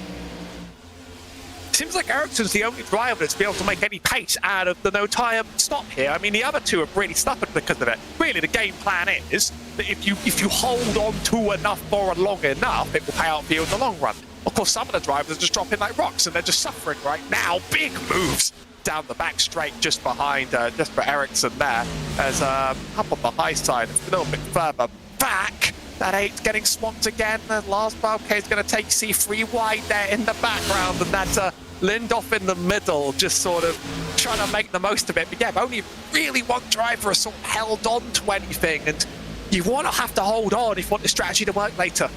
Seems like Eriksson's the only driver that's been able to make any pace out of the no tyre stop here. I mean, the other 2 have really suffered because of it. Really, the game plan is that if you hold on to enough for long enough, it will pay out for you in the long run. Of course, some of the drivers are just dropping like rocks and they're just suffering right now. Big moves down the back straight just behind Jesper Eriksson there. As up on the high side, a little bit further back. That 8's getting swamped again. And Lars Bauke is going to take C3 wide there in the background, and that's Lindhoff in the middle, just sort of trying to make the most of it. But yeah, only really one driver has sort of held on to anything, and you want to have to hold on if you want the strategy to work later.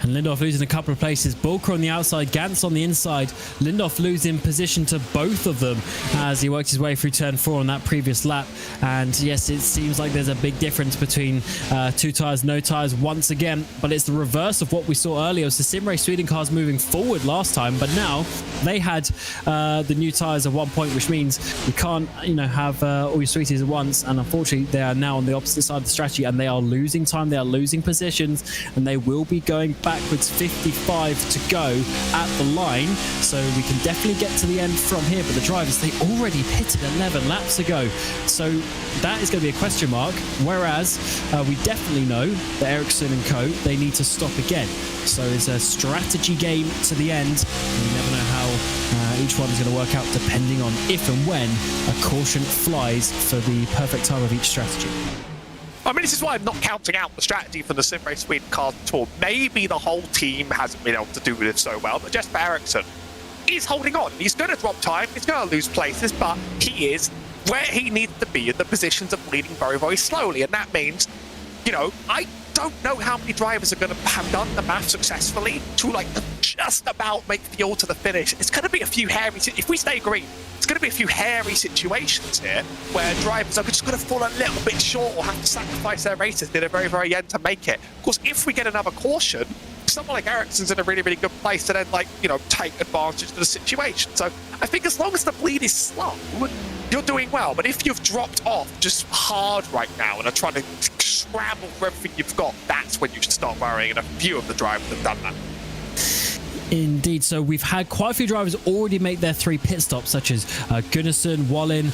And Lindhoff losing a couple of places. Bulker on the outside, Gantz on the inside. Lindhoff losing position to both of them as he worked his way through turn 4 on that previous lap. And yes, it seems like there's a big difference between 2 tyres, no tyres once again. But it's the reverse of what we saw earlier. It was the SimRace Sweden cars moving forward last time, but now they had the new tyres at one point, which means you can't, have all your sweeties at once. And unfortunately, they are now on the opposite side of the strategy, and they are losing time. They are losing positions, and they will be going going backwards, 55 to go at the line, so we can definitely get to the end from here. But the drivers, they already pitted 11 laps ago, so that is going to be a question mark. Whereas we definitely know that Ericsson and co, they need to stop again. So it's a strategy game to the end, and you never know how each one is going to work out depending on if and when a caution flies for the perfect time of each strategy.
I mean, this is why I'm not counting out the strategy from the Sim Race Sweden card at all. Maybe the whole team hasn't been able to do this so well, but Jesper Ericsson, he's holding on. He's going to drop time, he's going to lose places, but he is where he needs to be in the positions of leading very, very slowly. And that means, you know, I don't know how many drivers are going to have done the math successfully to like just about make the all to the finish. It's going to be a few hairy, if we stay green, it's going to be a few hairy situations here where drivers are just going to fall a little bit short or have to sacrifice their races near the very, very end to make it. Of course, if we get another caution, someone like Ericsson's in a really, really good place to then, like, you know, take advantage of the situation. So I think as long as the bleed is slow, you're doing well. But if you've dropped off just hard right now and are trying to scramble for everything you've got, that's when you should start worrying, and a few of the drivers have done that.
Indeed, so we've had quite a few drivers already make their 3 pit stops, such as Gunnarsson, Bohlin,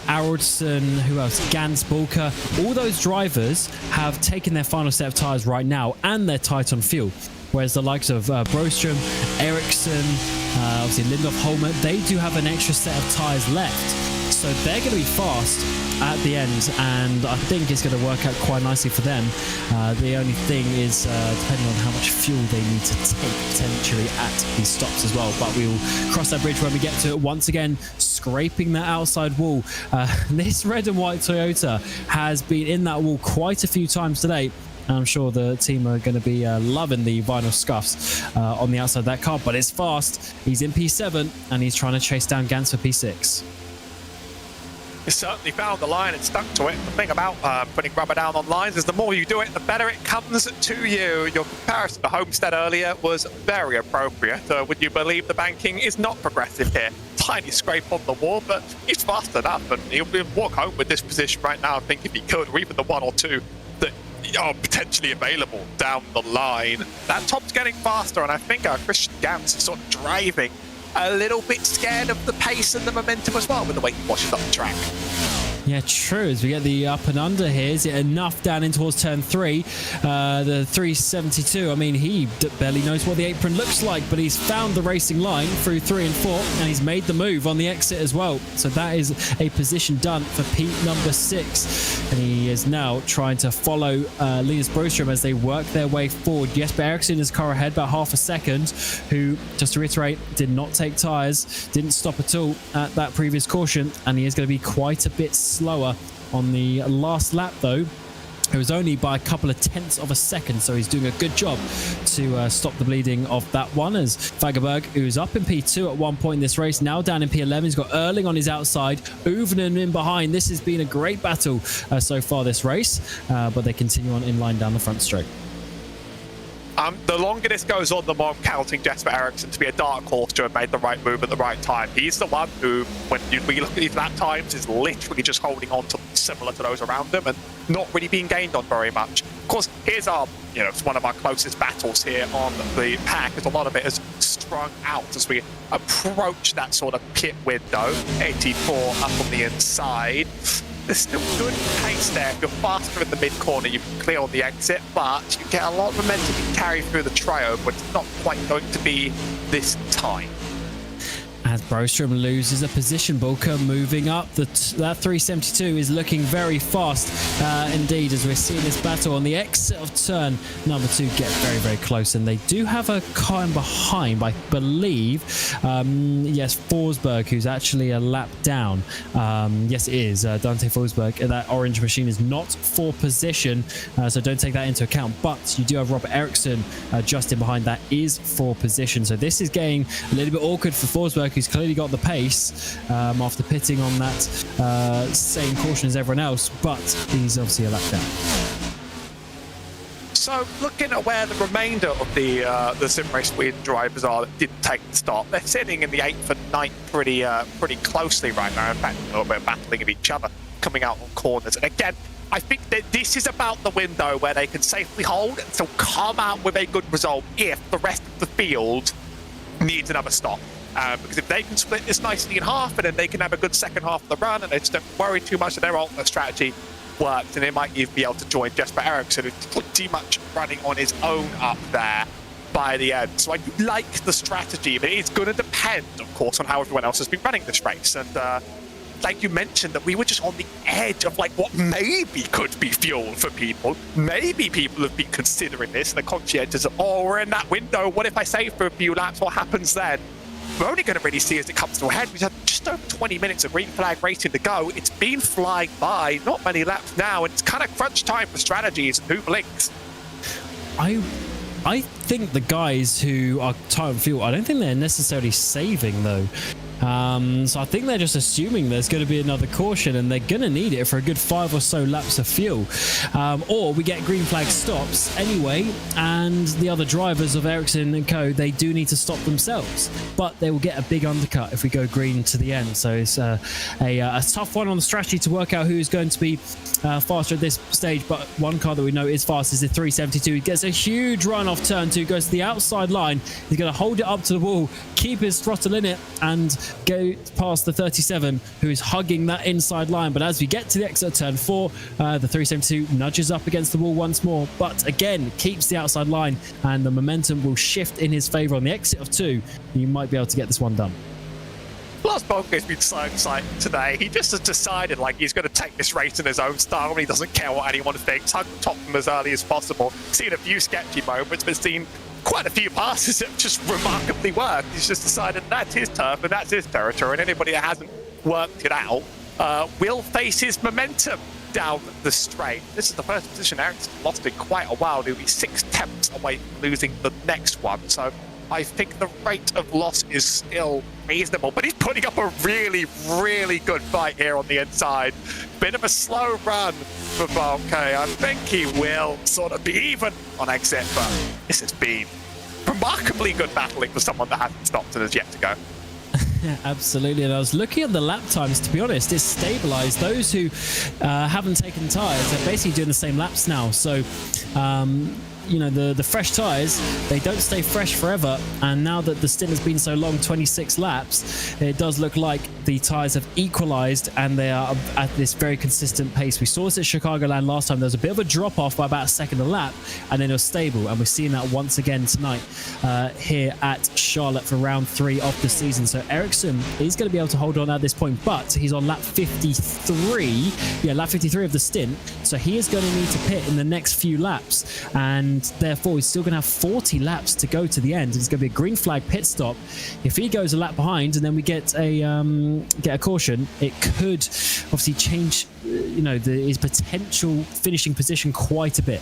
Aroldsson, who else? Gans, Bulka. All those drivers have taken their final set of tyres right now, and they're tight on fuel. Whereas the likes of Broström, Ericsson, obviously Lindhoff, Holmer, they do have an extra set of tyres left. So they're going to be fast at the end, and I think it's going to work out quite nicely for them. The only thing is, depending on how much fuel they need to take potentially at these stops as well. But we'll cross that bridge when we get to it. Once again, scraping that outside wall. This red and white Toyota has been in that wall quite a few times today. I'm sure the team are going to be loving the vinyl scuffs on the outside of that car, but it's fast. He's in P7 and he's trying to chase down Gans for P6.
You certainly found the line and stuck to it. The thing about putting rubber down on lines is the more you do it, the better it comes to you. Your comparison to Homestead earlier was very appropriate. Would you believe the banking is not progressive here? Tiny scrape on the wall, but he's fast enough, and he'll walk home with this position right now, I think, if he could, or even the 1 or 2 that are potentially available down the line. That top's getting faster, and I think Christian Gans is sort of driving a little bit scared of the pace and the momentum as well with the way he washes up the track.
Yeah, true. As we get the up and under here, is it enough down in towards turn 3? The 372, I mean, he barely knows what the apron looks like, but he's found the racing line through 3 and 4, and he's made the move on the exit as well. So that is a position done for Pete number 6. And he is now trying to follow Linus Broström as they work their way forward. Jesper Ericsson is car ahead, about half a second, who, just to reiterate, did not take tyres, didn't stop at all at that previous caution, and he is going to be quite a bit slower on the last lap though. It was only by a couple of tenths of a second, so he's doing a good job to stop the bleeding of that one. As Fagerberg, who's up in P2 at one point in this race, now down in P11. He's got Erling on his outside, Uvenen in behind. This has been a great battle so far this race, but they continue on in line down the front straight.
The longer this goes on, the more I'm counting Jesper Ericsson to be a dark horse to have made the right move at the right time. He's the one who, when we look at these lap times, is literally just holding on to similar to those around him and not really being gained on very much. Of course, here's our, it's one of our closest battles here on the pack, as a lot of it has strung out as we approach that sort of pit window. 84 up on the inside. There's still good pace there. If you're faster in the mid-corner, you can clear on the exit, but you get a lot of momentum you can carry through the trio, but it's not quite going to be this time.
As Broström loses a position, Bulka moving up. That 372 is looking very fast indeed, as we're seeing this battle on the exit of turn number 2 get very, very close. And they do have a car in behind, I believe. Yes, Forsberg, who's actually a lap down. Yes, it is. Dante Forsberg. That orange machine is not for position, so don't take that into account. But you do have Robert Ericsson just in behind. That is for position. So this is getting a little bit awkward for Forsberg, who's clearly got the pace after pitting on that same caution as everyone else, but he's obviously a lap down.
So looking at where the remainder of the Sim Race Sweden drivers are that didn't take the stop, they're sitting in the 8th and 9th pretty closely right now. In fact, a little bit of battling of each other coming out on corners. And again, I think that this is about the window where they can safely hold and still come out with a good result if the rest of the field needs another stop. Because if they can split this nicely in half and then they can have a good second half of the run and they just don't worry too much that their ultimate strategy works, and they might even be able to join Jesper Ericsson, who's pretty much running on his own up there by the end. So I do like the strategy, but it's going to depend, of course, on how everyone else has been running this race. And like you mentioned, that we were just on the edge of like what maybe could be fuel for people. Maybe people have been considering this, and the conscientious of, oh, we're in that window. What if I save for a few laps? What happens then? We're only going to really see as it comes to a head. We've had just over 20 minutes of green flag racing to go. It's been flying by, not many laps now, and it's kind of crunch time for strategies. Who blinks?
I think the guys who are tight on fuel, I don't think they're necessarily saving though. So I think they're just assuming there's going to be another caution and they're going to need it for a good 5 or so laps of fuel. Or we get green flag stops anyway, and the other drivers of Ericsson and co, they do need to stop themselves. But they will get a big undercut if we go green to the end. So it's a tough one on the strategy to work out who's going to be faster at this stage. But one car that we know is fast is the 372. He gets a huge run off turn 2, goes to the outside line. He's going to hold it up to the wall, keep his throttle in it, and go past the 37, who is hugging that inside line. But as we get to the exit of turn 4, the 372 nudges up against the wall once more, but again keeps the outside line, and the momentum will shift in his favor on the exit of 2. You might be able to get this one done.
Lars Bohlin has been so excited today. He just has decided like he's going to take this race in his own style, and he doesn't care what anyone thinks. Hug the top of them as early as possible. Seen a few sketchy moments, but seen quite a few passes that just remarkably worked. He's just decided that's his turf and that's his territory, and anybody that hasn't worked it out will face his momentum down the straight. This is the first position Eric's lost in quite a while. He'll be 6 tenths away from losing the next one. So I think the rate of loss is still reasonable, but he's putting up a really, really good fight here on the inside. Bit of a slow run for Bohlin. I think he will sort of be even on exit, but this has been remarkably good battling for someone that hasn't stopped and has yet to go.
Yeah, absolutely. And I was looking at the lap times, to be honest, it's stabilized. Those who haven't taken tires are basically doing the same laps now. So, you know, the fresh tires, they don't stay fresh forever. And now that the stint has been so long, 26 laps, it does look like the tires have equalized and they are at this very consistent pace. We saw this at Chicagoland last time. There was a bit of a drop off by about a second a lap, and then it was stable. And we're seeing that once again tonight here at Charlotte for round 3 of the season. So Ericsson is going to be able to hold on at this point, but he's on lap 53. Yeah, lap 53 of the stint. So he is going to need to pit in the next few laps. And therefore he's still going to have 40 laps to go to the end. It's going to be a green flag pit stop. If he goes a lap behind and then we get a caution, it could obviously change his potential finishing position quite a bit.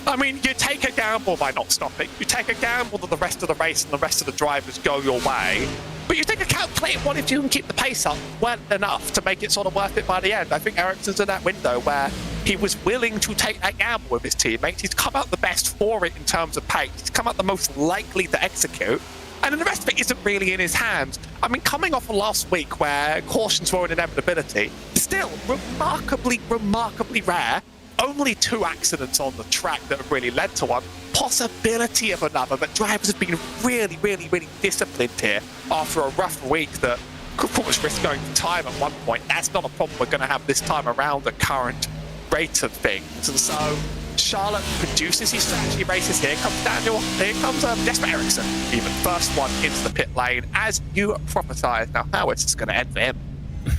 I mean, you take a gamble by not stopping. You take a gamble that the rest of the race and the rest of the drivers go your way. But you take a calculated one if you can keep the pace up well enough to make it sort of worth it by the end. I think Ericsson's in that window where he was willing to take that gamble with his teammates. He's come out the best for it in terms of pace. He's come out the most likely to execute. And then the rest of it isn't really in his hands. I mean, coming off of last week where cautions were an inevitability, still remarkably, remarkably rare. Only 2 accidents on the track that have really led to one. Possibility of another, but drivers have been really, really, really disciplined here after a rough week that could almost risk going to time at one point. That's not a problem we're going to have this time around at current rate of things. And so Charlotte produces his strategy races. Here comes Daniel. Here comes Jesper Ericsson. Even first one into the pit lane, as you prophesied. Now, how is this going to end for him?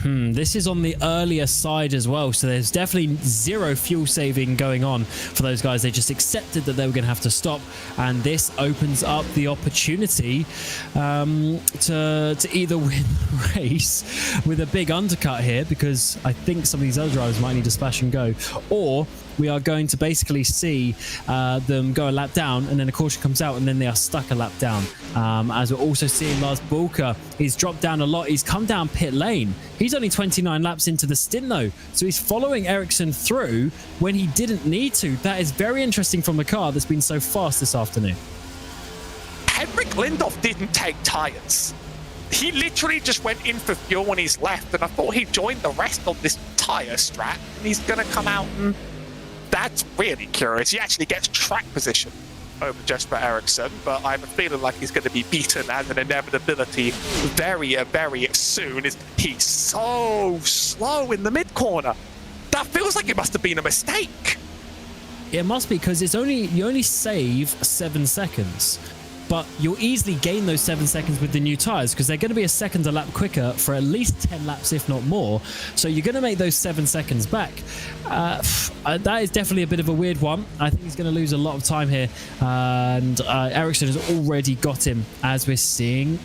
This is on the earlier side as well, so there's definitely zero fuel saving going on for those guys. They just accepted that they were going to have to stop, and this opens up the opportunity to either win the race with a big undercut here, because I think some of these other drivers might need to splash and go, or we are going to basically see them go a lap down and then a caution comes out and then they are stuck a lap down. As we're also seeing Lars Bohlin, he's dropped down a lot. He's come down pit lane. He's only 29 laps into the stint though, so he's following Ericsson through when he didn't need to. That is very interesting from the car that's been so fast this afternoon.
Henrik Lindhoff didn't take tyres. He literally just went in for fuel when he's left, and I thought he joined the rest on this tyre strat, and he's going to come out and that's really curious. He actually gets track position over Jesper Ericsson, but I have a feeling like he's going to be beaten as an inevitability very soon. He's so slow in the mid-corner. That feels like it must have been a mistake.
It must be, because you only save 7 seconds. But you'll easily gain those 7 seconds with the new tyres, because they're going to be a second a lap quicker for at least 10 laps, if not more. So you're going to make those 7 seconds back. That is definitely a bit of a weird one. I think he's going to lose a lot of time here. And Ericsson has already got him, as we're seeing.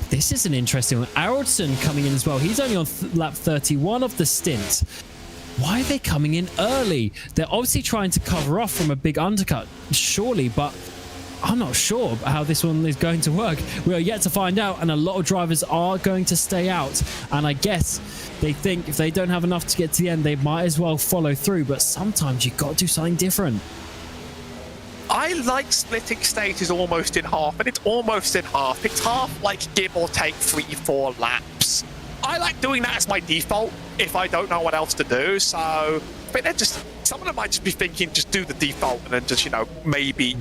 This is an interesting one. Ericsson coming in as well. He's only on lap 31 of the stint. Why are they coming in early? They're obviously trying to cover off from a big undercut, surely, but I'm not sure how this one is going to work. We are yet to find out, and a lot of drivers are going to stay out. And I guess they think if they don't have enough to get to the end, they might as well follow through. But sometimes you've got to do something different.
I like splitting stages almost in half, and it's almost in half. It's half like give or take 3-4 laps. I like doing that as my default if I don't know what else to do. So, but then some of them might just be thinking, just do the default, and then just, maybe...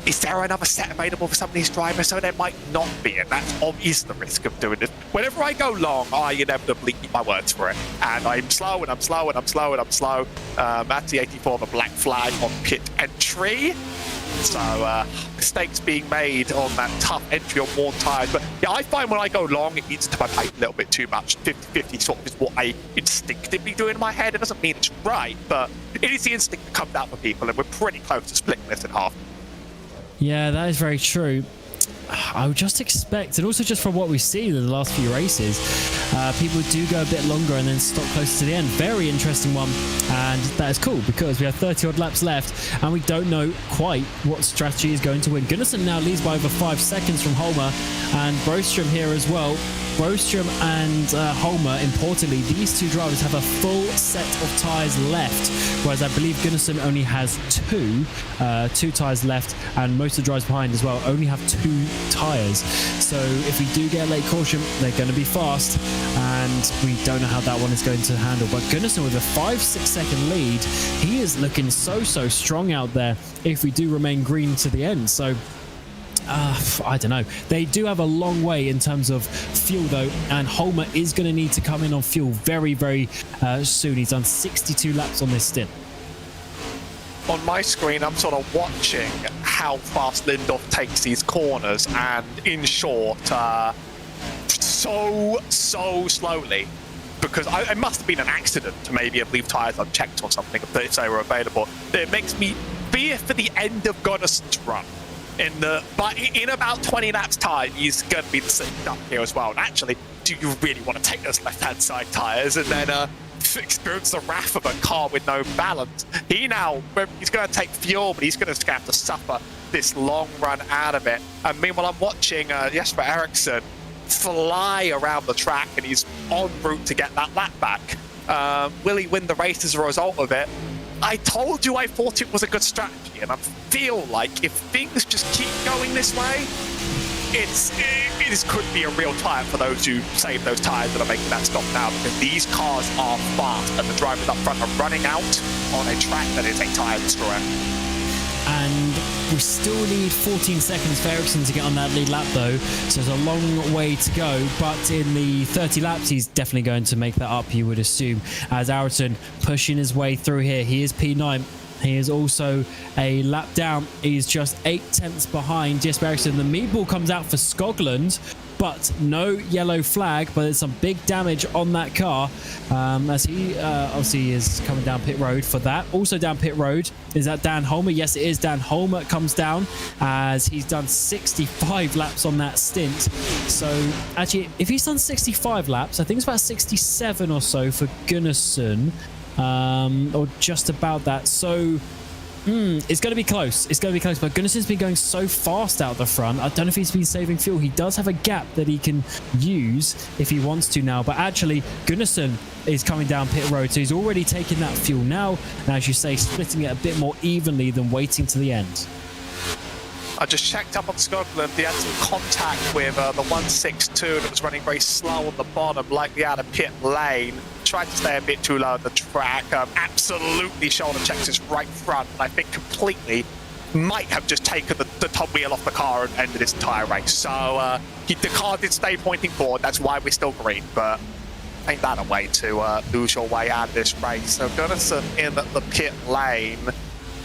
Is there another set available for some of these drivers? So there might not be, and that is the risk of doing it. Whenever I go long, I inevitably eat my words for it. And I'm slow, and I'm slow, and I'm slow, and I'm slow. That's the 84 of a black flag on pit entry. So mistakes being made on that tough entry on worn tyres. But yeah, I find when I go long, it eats into my pace a little bit too much. 50-50 sort of is what I instinctively do in my head. It doesn't mean it's right, but it is the instinct that comes out for people, and we're pretty close to splitting this in half.
Yeah, that is very true. I would just expect, and also just from what we've seen in the last few races, people do go a bit longer and then stop close to the end. Very interesting one, and that is cool because we have 30 odd laps left and we don't know quite what strategy is going to win. Gunnarsson now leads by over 5 seconds from Holmer, and Broström here as well. Broström and Holmer, importantly, these two drivers have a full set of tyres left, whereas I believe Gunnarsson only has two tyres left, and most of the drivers behind as well only have 2 tyres. So if we do get a late caution, they're going to be fast, and we don't know how that one is going to handle. But Gunnarsson with a 5-6 second lead, he is looking so strong out there if we do remain green to the end. So I don't know. They do have a long way in terms of fuel though, and Holmer is going to need to come in on fuel very soon. He's done 62 laps on this stint.
On my screen, I'm sort of watching how fast Lindorf takes these corners, and in short, so slowly, because it must have been an accident to maybe have left tyres unchecked or something if they were available. It makes me fear for the end of Gunnarsson's run. But in about 20 laps time, he's going to be sitting up here as well. And actually, do you really want to take those left-hand side tyres and then experience the wrath of a car with no balance? He's going to take fuel, but he's going to have to suffer this long run out of it. And meanwhile, I'm watching Jesper Ericsson fly around the track, and he's en route to get that lap back. Will he win the race as a result of it? I told you I thought it was a good strategy, and I feel like if things just keep going this way, it could be a real time for those who save those tyres that are making that stop now, because these cars are fast, and the drivers up front are running out on a track that is a tyre destroyer. And we still need 14 seconds for Ericsson to get on that lead lap though, so there's a long way to go, but in the 30 laps he's definitely going to make that up, you would assume, as Ericsson pushing his way through here. He is P9. He is also a lap down. He's just 8 tenths behind Jesper Ericsson. The meatball comes out for Skoglund, but no yellow flag, but there's some big damage on that car, as he obviously is coming down pit road for that. Also down pit road, is that Dan Holmer? Yes, it is. Dan Holmer comes down as he's done 65 laps on that stint. So actually, if he's done 65 laps, I think it's about 67 or so for Gunnarsson, or just about that. So it's going to be close. It's going to be close, but Gunnarsson's been going so fast out the front. I don't know if he's been saving fuel. He does have a gap that he can use if he wants to now, but actually Gunnarsson is coming down pit road, so he's already taken that fuel now, and as you say, splitting it a bit more evenly than waiting to the end. I just checked up on Scotland. They had some contact with the 162 that was running very slow on the bottom, likely out of pit lane. Tried to stay a bit too low on the track. Absolutely shoulder checks his right front, and I think completely might have just taken the top wheel off the car and ended his entire race. So the car did stay pointing forward. That's why we're still green, but ain't that a way to lose your way out of this race? So Gunnison in the pit lane.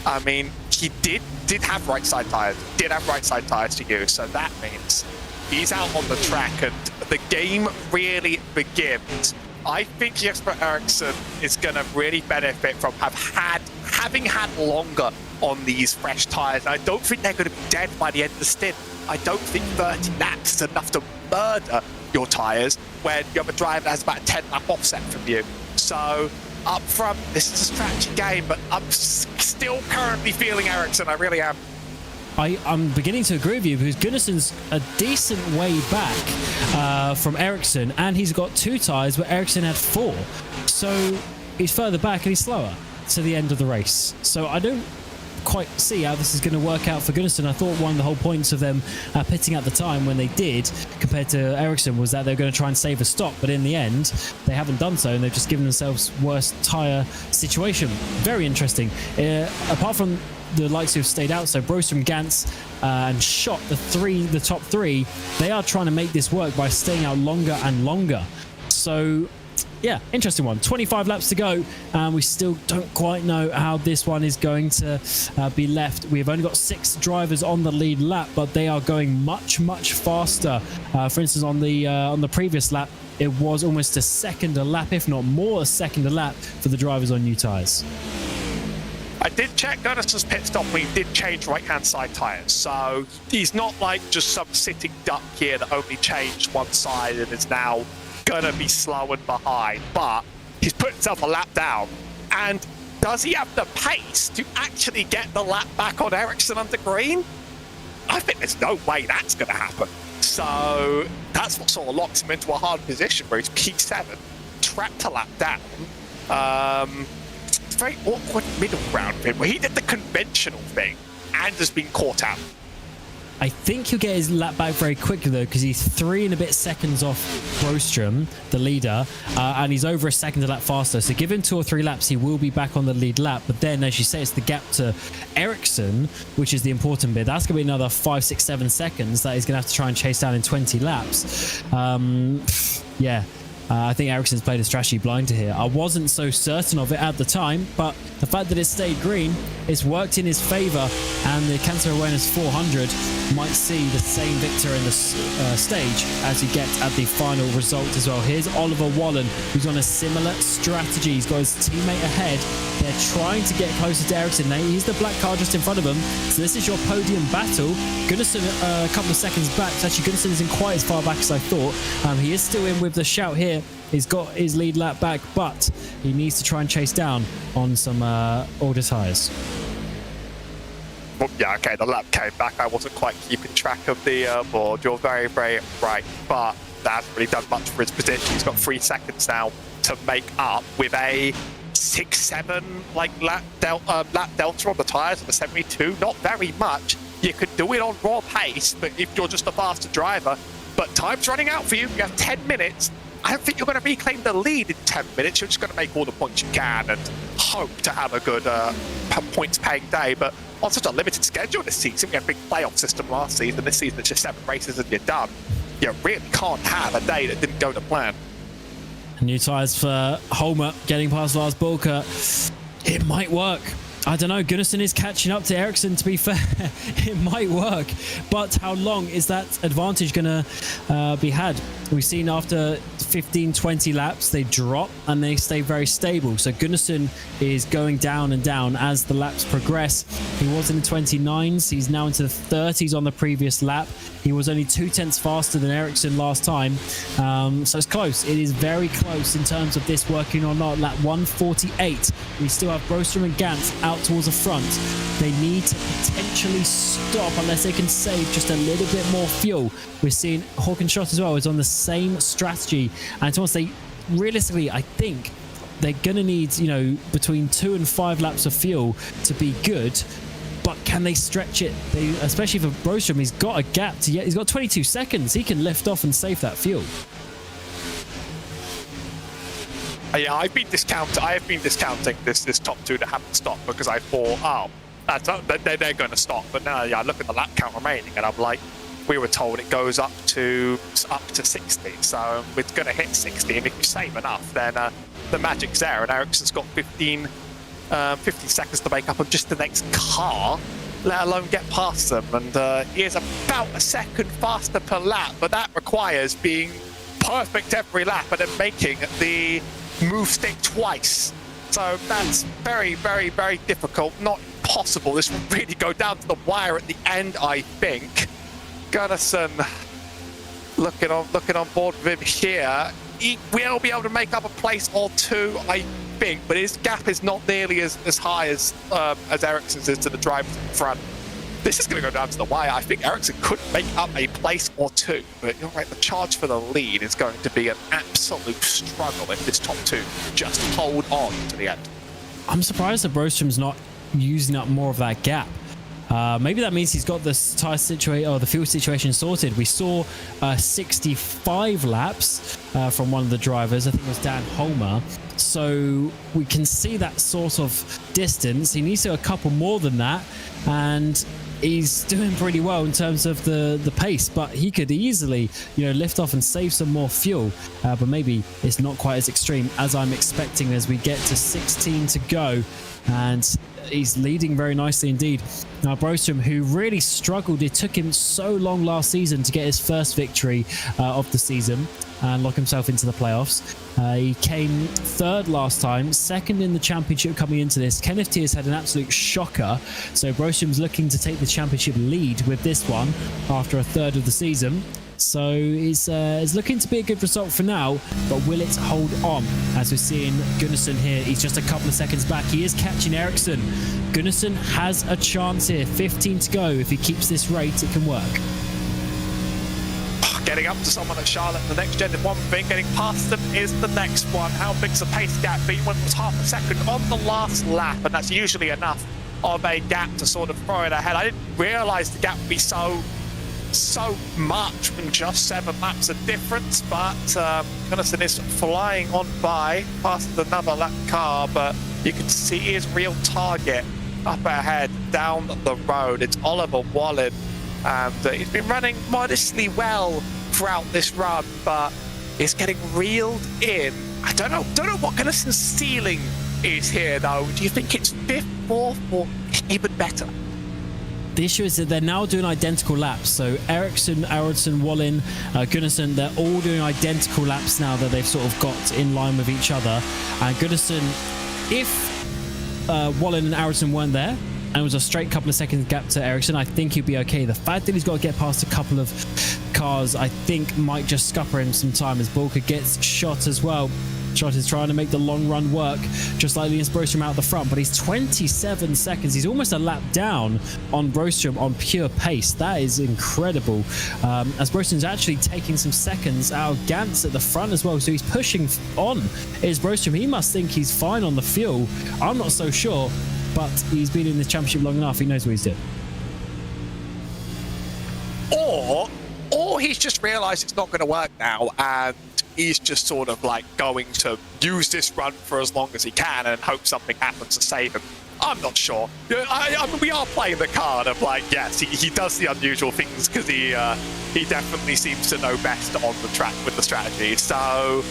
I mean, he did have right side tires. Did have right side tires to use. So that means he's out on the track, and the game really begins. I think Jesper Ericsson is going to really benefit from having had longer on these fresh tires. I don't think they're going to be dead by the end of the stint. I don't think 30 laps is enough to murder your tires when you have a driver that has about a 10-lap offset from you. So up front, this is a strategy game, but I'm still currently feeling Ericsson. I really am.
I'm beginning to agree with you, because Gunnarson's a decent way back from Ericsson, and he's got 2 tyres where Ericsson had 4. So he's further back and he's slower to the end of the race. So I don't quite see how this is going to work out for Gunnarsson. I thought one of the whole points of them pitting at the time when they did, compared to Ericsson, was that they're going to try and save a stop, but in the end they haven't done so, and they've just given themselves worse tyre situation. Very interesting. Apart from the likes who've stayed out, so Broström, Gantz and Schott, the top 3, they are trying to make this work by staying out longer and longer. So yeah, interesting one. 25 laps to go, and we still don't quite know how this one is going to be left. We've only got 6 drivers on the lead lap, but they are going much faster. For instance, on the previous lap, it was almost a second a lap, if not more a second a lap, for the drivers on new tyres.
I did check Gunnarsson's pit stop when he did change right-hand side tyres. So he's not like just some sitting duck here that only changed one side and is now going to be slow and behind. But he's put himself a lap down. And does he have the pace to actually get the lap back on Ericsson under green? I think there's no way that's going to happen. So that's what sort of locks him into a hard position where he's P7, trapped a lap down. Very awkward middle ground for him, where he did the conventional thing and has been caught out.
I think he'll get his lap back very quickly, though, because he's 3 and a bit seconds off Broström, the leader, and he's over a second a lap faster. So give him 2 or 3 laps, he will be back on the lead lap. But then, as you say, it's the gap to Ericsson, which is the important bit. That's going to be another 5, 6, 7 seconds that he's going to have to try and chase down in 20 laps. Yeah. I think Ericsson's played a strategy blinder here. I wasn't so certain of it at the time, but the fact that it stayed green, it's worked in his favour, and the Cancer Awareness 400 might see the same victor in the stage as you get at the final result as well. Here's Oliver Bohlin, who's on a similar strategy. He's got his teammate ahead. They're trying to get closer to Ericsson. Now, he's the black car just in front of him, so this is your podium battle. Gunnarsson a couple of seconds back. So actually, Gunnarsson isn't quite as far back as I thought. He is still in with the shout here. He's got his lead lap back, but he needs to try and chase down on some older tyres.
Well, yeah, okay, the lap came back. I wasn't quite keeping track of the board. You're very, very right, but that hasn't really done much for his position. He's got 3 seconds now to make up with a 6-7 lap delta on the tyres of the 72. Not very much. You could do it on raw pace, but if you're just a faster driver, but time's running out for you. You have 10 minutes. I don't think you're going to reclaim the lead in 10 minutes. You're just going to make all the points you can and hope to have a good points-paying day. But on such a limited schedule this season, we had a big playoff system last season. This season, it's just 7 races and you're done. You really can't have a day that didn't go to plan.
New tyres for Holmer, getting past Lars Bulker. It might work. I don't know. Gunnarsson is catching up to Ericsson, to be fair. It might work. But how long is that advantage going to be had? We've seen after 15, 20 laps, they drop and they stay very stable. So Gunnarsson is going down and down as the laps progress. He was in the 29s. He's now into the 30s on the previous lap. He was only 2 tenths faster than Ericsson last time. So it's close. It is very close in terms of this working or not. Lap 148. We still have Broström and Gantz out towards the front. They need to potentially stop unless they can save just a little bit more fuel. We're seeing Hawk and Schott as well is on the same strategy. And to say, realistically, I think they're going to need, between 2 and 5 laps of fuel to be good. but can they stretch it? Especially for Broström, he's got a gap to he's got 22 seconds. He can lift off and save that fuel.
Yeah, I have been discounting this top two that haven't stopped because I thought, they're going to stop. But now, I look at the lap count remaining, and I'm like, we were told it goes up to 60, so it's going to hit 60. And if you save enough, then the magic's there. And Ericsson's got 15 seconds to make up on just the next car, let alone get past them. And he is about a second faster per lap, but that requires being perfect every lap and then making the move stick twice. So that's very, very, very difficult, not impossible. This will really go down to the wire at the end, I think. Gunnarsson looking on board with him here. He will be able to make up a place or two, I think, but his gap is not nearly as high as Ericsson's is to the drivers in front. This is going to go down to the wire. I think Ericsson could make up a place or two, but you're right, the charge for the lead is going to be an absolute struggle if this top two just hold on to the end.
I'm surprised that Broström's not using up more of that gap. Maybe that means he's got the tire situation or the fuel situation sorted. We saw 65 laps from one of the drivers. I think it was Dan Holmer. So we can see that sort of distance. He needs to go a couple more than that, and he's doing pretty well in terms of the pace. But he could easily, lift off and save some more fuel. But maybe it's not quite as extreme as I'm expecting as we get to 16 to go, and he's leading very nicely indeed. Now Broström, who really struggled, it took him so long last season to get his first victory of the season and lock himself into the playoffs. He came third last time, second in the championship coming into this. Kenneth T has had an absolute shocker, so Broström's looking to take the championship lead with this one after a third of the season. So it's looking to be a good result for now, but will it hold on? As we're seeing Gunnarsson here, he's just a couple of seconds back. He is catching Ericsson. Gunnarsson has a chance here, 15 to go. If he keeps this rate, it can work.
Getting up to someone at Charlotte, the next gen is one thing, getting past them is the next one. How big's the pace gap be when it was half a second on the last lap, and that's usually enough of a gap to sort of throw it ahead. I didn't realise the gap would be so much from just 7 laps of difference, but Gunnarsson is flying on by past another lap car, but you can see his real target up ahead down the road. It's Oliver Bohlin, and he's been running modestly well throughout this run, but he's getting reeled in. I don't know what Gunnarsson's ceiling is here though. Do you think it's 5th, 4th, or even better?
The issue is that they're now doing identical laps. So Ericsson, Aronson, Bohlin, Gunnarsson, they're all doing identical laps now that they've sort of got in line with each other. And Gunnarsson, if Bohlin and Aronson weren't there, and it was a straight couple of seconds gap to Ericsson, I think he'd be okay. The fact that he's got to get past a couple of cars, I think might just scupper him some time as Bulka gets shot as well. Shot is trying to make the long run work, just like Linus Broström out the front, but he's 27 seconds. He's almost a lap down on Broström on pure pace. That is incredible. As Broström's actually taking some seconds out of Gantz at the front as well, so he's pushing on. Is Broström? He must think he's fine on the fuel. I'm not so sure, but he's been in this championship long enough. He knows what he's doing. Or
he's just realised it's not going to work now, and he's just sort of like going to use this run for as long as he can and hope something happens to save him. I'm not sure. I mean, we are playing the card of like, yes, he does the unusual things because he definitely seems to know best on the track with the strategy. So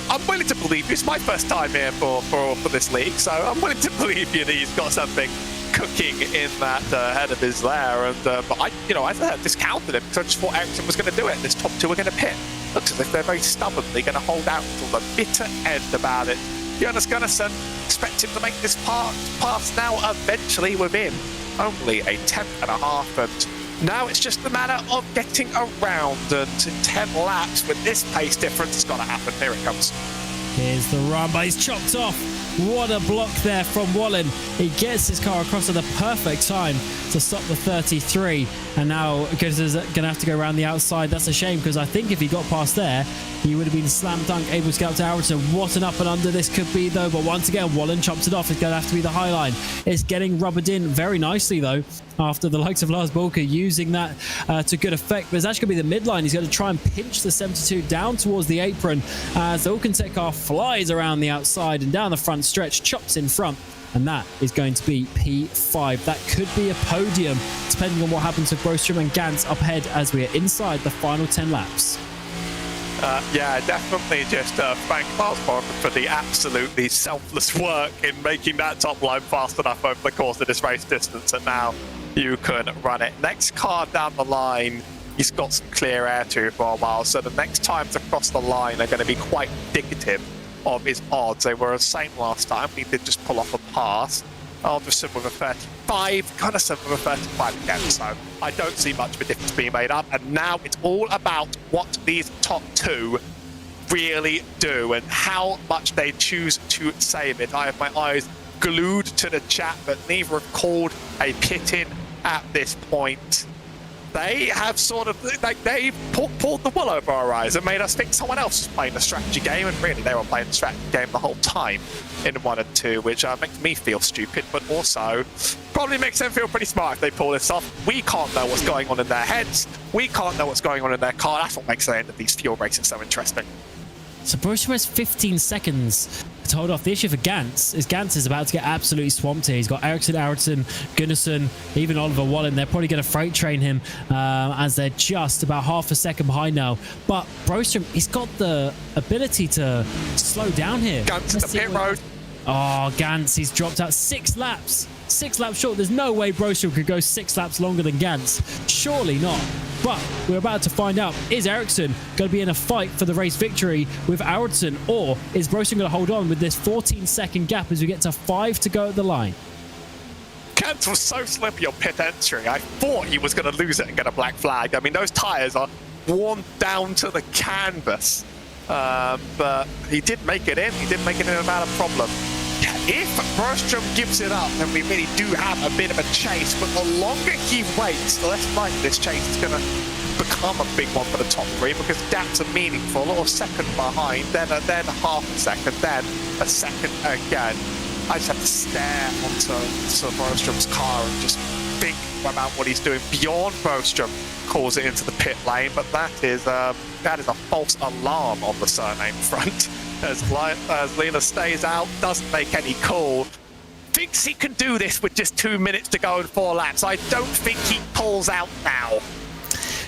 I'm willing to believe it's my first time here for this league, so I'm willing to believe that he's got something cooking in that head of his there. And but I discounted him because I just thought Ericsson was going to do it. This top two are going to pit. Looks as if they're very stubbornly going to hold out until the bitter end about it. Jonas Gunnarsson expects him to make this pass now eventually within only a 10.5, and now it's just a matter of getting around, and 10 laps with this pace difference has got to happen. Here it comes.
Here's the run, but he's chopped off. What a block there from Bohlin. He gets his car across at the perfect time to stop the 33, and now Gunnarson's going to have to go around the outside. That's a shame, because I think if he got past there, he would have been slam dunk able to get up to Eracingligan. What an up and under this could be, though. But once again, Bohlin chops it off. It's going to have to be the high line. It's getting rubbered in very nicely, though, after the likes of Lars Bulker using that to good effect. But it's actually going to be the midline. He's going to try and pinch the 72 down towards the apron as the Ulkentech car flies around the outside and down the front stretch, chops in front. And that is going to be P5. That could be a podium, depending on what happens with Broström and Gans up ahead as we are inside the final 10 laps.
Yeah, definitely just thank Lars Bulker for the absolutely selfless work in making that top line fast enough over the course of this race distance, and now you can run it. Next car down the line, he's got some clear air to for a while, so the next times across the line are going to be quite indicative of his odds. They were the same last time. He did just pull off a pass. Alderson with a 35, Gunnarsson with a 35 again, so I don't see much of a difference being made up. And now it's all about what these top two really do and how much they choose to save it. I have my eyes glued to the chat, but neither have called a pit in at this point. They have sort of, like, they've pulled the wool over our eyes and made us think someone else was playing the strategy game, and really they were playing the strategy game the whole time in 1 and 2, which makes me feel stupid, but also probably makes them feel pretty smart if they pull this off. We can't know what's going on in their heads. We can't know what's going on in their car. That's what makes the end of these fuel races so interesting.
So Broström has 15 seconds to hold off. The issue for Gans is about to get absolutely swamped here. He's got Eracingligan, Gunnarsson, even Oliver Bohlin. They're probably going to freight train him as they're just about half a second behind now. But Broström, he's got the ability to slow down here.
Gans in the pit road.
Oh, Gans, he's dropped out 6 laps. 6 laps short. There's no way Broström could go 6 laps longer than Gans. Surely not. But we're about to find out, is Eracingligan going to be in a fight for the race victory with Eracingligan, or is Broström going to hold on with this 14-second gap as we get to 5 to go at the line?
Gans was so slippy on pit entry. I thought he was going to lose it and get a black flag. I mean, those tyres are worn down to the canvas. But he did make it in. He did make it in without a problem. If Broström gives it up, then we really do have a bit of a chase. But the longer he waits, the less likely this chase is going to become a big one for the top 3, because gaps are meaningful. A second behind, then half a second, then a second again. I just have to stare onto Broström's car and just think about what he's doing beyond Broström calls it into the pit lane. But that is a false alarm on the surname front. As Lena stays out, doesn't make any call. Thinks he can do this with just 2 minutes to go in 4 laps. I don't think he pulls out now.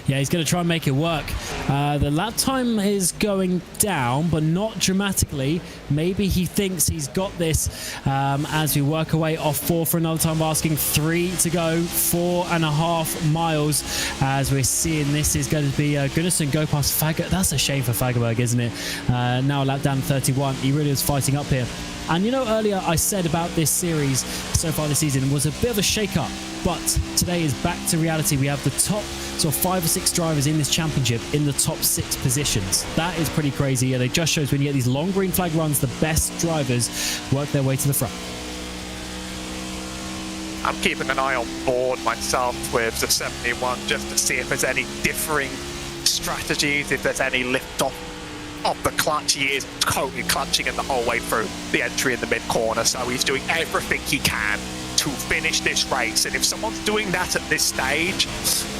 Yeah, he's going to try and make it work. The lap time is going down, but not dramatically. Maybe he thinks he's got this as we work away off 4 for another time, asking 3 to go, 4.5 miles. As we're seeing, this is going to be Gunnarsson go past Fager. That's a shame for Fagerberg, isn't it? Now a lap down 31. He really was fighting up here. And you know, earlier I said about this series so far this season was a bit of a shake-up, but today is back to reality. We have the top sort of 5 or 6 drivers in this championship in the top 6 positions. That is pretty crazy, and it just shows when you get these long green flag runs, the best drivers work their way to the front.
I'm keeping an eye on board myself with the 71 just to see if there's any differing strategies, if there's any lift off of the clutch. He is totally clutching it the whole way through the entry in the mid corner, so he's doing everything he can to finish this race. And if someone's doing that at this stage,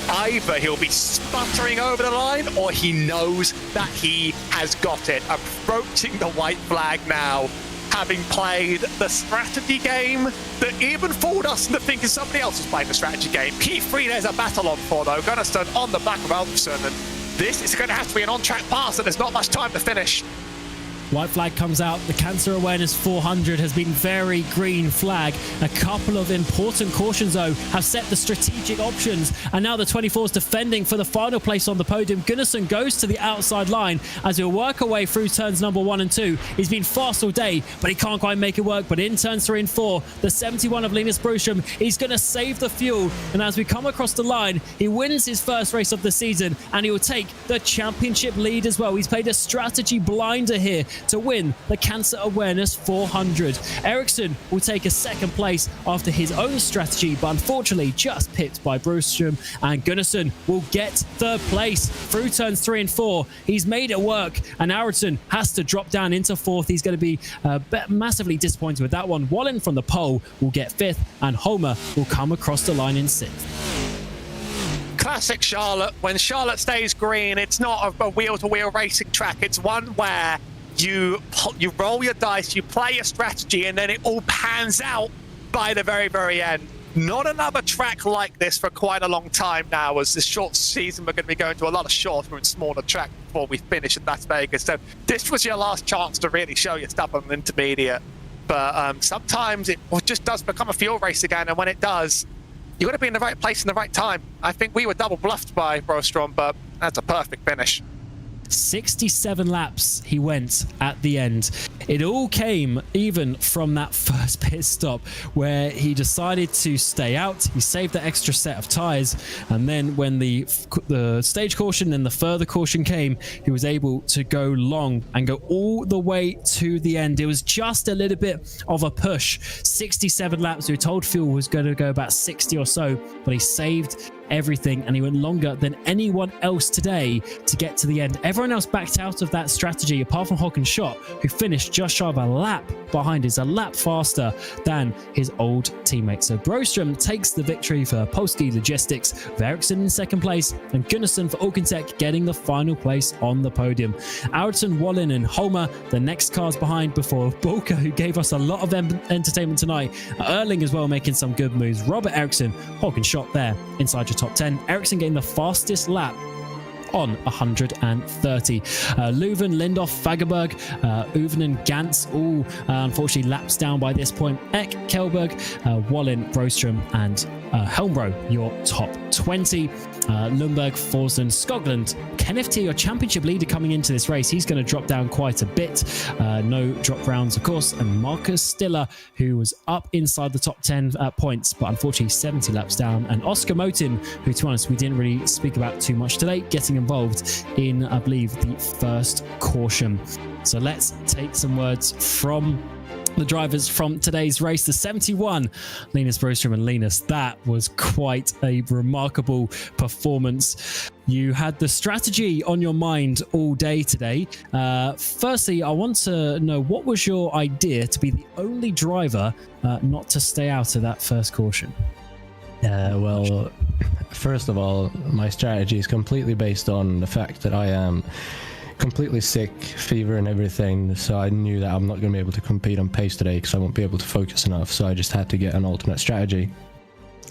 either he'll be sputtering over the line or he knows that he has got it. Approaching the white flag now, having played the strategy game that even fooled us into thinking somebody else was playing the strategy game. P3 there's a battle on for, though. Gunnarsson on the back of Alderson, and this is going to have to be an on-track pass, and there's not much time to finish.
White flag comes out. The Cancer Awareness 400 has been very green flag. A couple of important cautions, though, have set the strategic options. And now the 24's defending for the final place on the podium. Gunnarsson goes to the outside line as he'll work away through turns number 1 and 2. He's been fast all day, but he can't quite make it work. But in turns 3 and 4, the 71 of Linus Broström, he's going to save the fuel. And as we come across the line, he wins his first race of the season, and he will take the championship lead as well. He's played a strategy blinder here to win the Cancer Awareness 400. Ericsson will take a second place after his own strategy, but unfortunately just pipped by Broström, and Gunnarsson will get third place through turns 3 and 4. He's made it work, and Ericsson has to drop down into fourth. He's going to be massively disappointed with that one. Bohlin from the pole will get fifth, and Homer will come across the line in sixth.
Classic Charlotte. When Charlotte stays green, it's not a wheel-to-wheel racing track. It's one where you roll your dice, you play a strategy, and then it all pans out by the very, very end. Not another track like this for quite a long time now. As this short season, we're going to be going to a lot of shorter and smaller tracks before we finish in Las Vegas. So this was your last chance to really show your stuff on the intermediate. But sometimes it just does become a fuel race again, and when it does, you got to be in the right place in the right time. I think we were double bluffed by Broström, but that's a perfect finish.
67 laps he went at the end. It all came even from that first pit stop where he decided to stay out. He saved the extra set of tires, and then when the stage caution and the further caution came, he was able to go long and go all the way to the end. It was just a little bit of a push. 67 laps. We were told fuel was going to go about 60 or so, but he saved everything, and he went longer than anyone else today to get to the end. Everyone else backed out of that strategy apart from Håkan Schott, who finished just shy of a lap behind. Is a lap faster than his old teammate. So Broström takes the victory for Polski Logistics, with Ericsson in second place and Gunnarsson for Alcantech getting the final place on the podium. Ericsson, Bohlin and Homer the next cars behind, before Bulka, who gave us a lot of entertainment tonight. Erling as well making some good moves. Robert Ericsson, Håkan Schott there inside your top 10. Ericsson getting the fastest lap on 130. Leuven, Lindhoff, Fagerberg, Uven and Gantz all unfortunately laps down by this point. Eck, Kjellberg, Bohlin, Broström and Helmbro, your top 20. Lundberg, Forsden, Skoglund. Kenneth T, your championship leader coming into this race. He's going to drop down quite a bit. No drop rounds, of course. And Marcus Stiller, who was up inside the top 10 points, but unfortunately 70 laps down. And Oscar Motin, who, to be honest, we didn't really speak about too much today, getting involved in, I believe, the first caution. So let's take some words from the drivers from today's race. The 71, Linus Broström and Linus, that was quite a remarkable performance. You had the strategy on your mind all day today. Firstly, I want to know, what was your idea to be the only driver not to stay out of that first caution?
Well, first of all, my strategy is completely based on the fact that I am completely sick, fever and everything, so I knew that I'm not going to be able to compete on pace today because I won't be able to focus enough, so I just had to get an alternate strategy,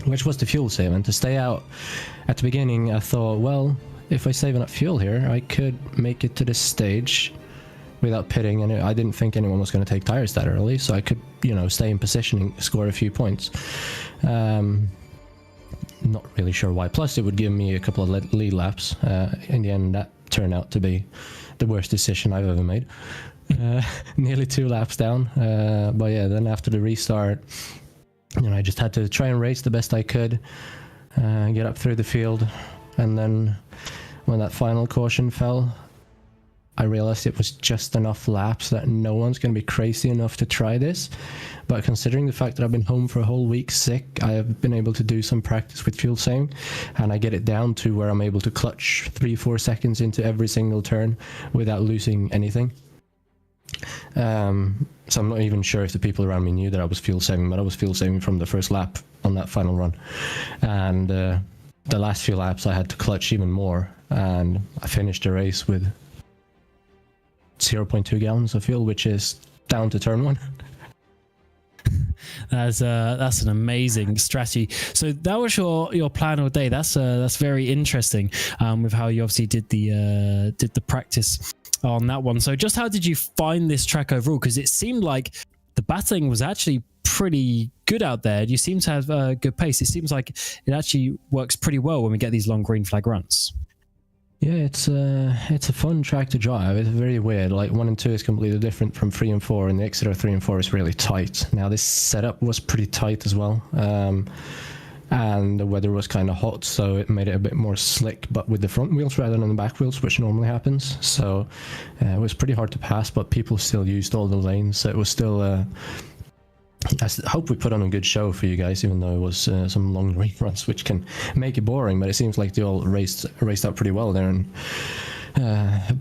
which was the fuel saving. To stay out at the beginning, I thought, well, if I save enough fuel here, I could make it to this stage without pitting, and I didn't think anyone was going to take tires that early, so I could, stay in positioning, score a few points. Not really sure why. Plus, it would give me a couple of lead laps. In the end, that turned out to be the worst decision I've ever made. Nearly 2 laps down. But yeah, then after the restart, I just had to try and race the best I could, get up through the field. And then when that final caution fell, I realized it was just enough laps that no one's going to be crazy enough to try this. But considering the fact that I've been home for a whole week sick, I have been able to do some practice with fuel saving, and I get it down to where I'm able to clutch 3-4 seconds into every single turn without losing anything. So I'm not even sure if the people around me knew that I was fuel saving, but I was fuel saving from the first lap on that final run. And the last few laps I had to clutch even more, and I finished the race with 0.2 gallons of fuel, which is down to turn 1.
That's an amazing strategy. So that was your plan all day. That's very interesting, with how you obviously did the practice on that one. So just how did you find this track overall? Because it seemed like the battling was actually pretty good out there. You seem to have a good pace. It seems like it actually works pretty well when we get these long green flag runs.
Yeah, it's a fun track to drive. It's very weird. Like 1 and 2 is completely different from 3 and 4, and the exit of 3 and 4 is really tight. Now this setup was pretty tight as well. and the weather was kind of hot, so it made it a bit more slick, but with the front wheels rather than the back wheels, which normally happens. So it was pretty hard to pass, but people still used all the lanes, so it was still I hope we put on a good show for you guys, even though it was some long reruns, which can make it boring, but it seems like they all raced out pretty well there. And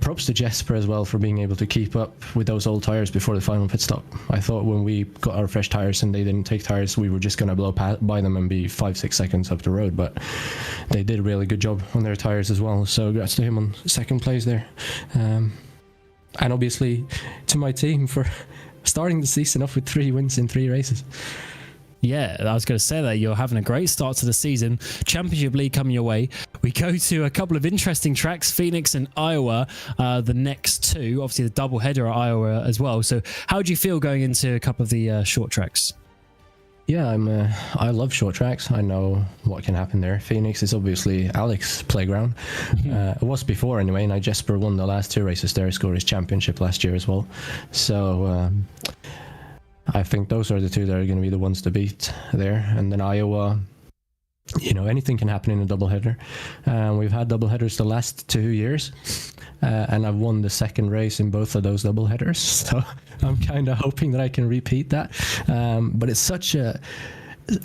props to Jesper as well for being able to keep up with those old tires before the final pit stop. I thought when we got our fresh tires and they didn't take tires, we were just going to blow by them and be 5-6 seconds up the road, but they did a really good job on their tires as well, so congrats to him on second place there. And obviously to my team for starting the season off with 3 wins in 3 races.
Yeah, I was going to say that you're having a great start to the season. Championship League coming your way. We go to a couple of interesting tracks, Phoenix and Iowa, the next 2. Obviously, the doubleheader at Iowa as well. So how do you feel going into a couple of the short tracks?
Yeah, I love short tracks. I know what can happen there. Phoenix is obviously Alex's playground. It was before anyway, and Jesper won the last 2 races there, scored his championship last year as well. So I think those are the 2 that are going to be the ones to beat there. And then Iowa, you know, anything can happen in a doubleheader. We've had doubleheaders the last 2 years, and I've won the second race in both of those doubleheaders. So I'm kind of hoping that I can repeat that. But it's such a...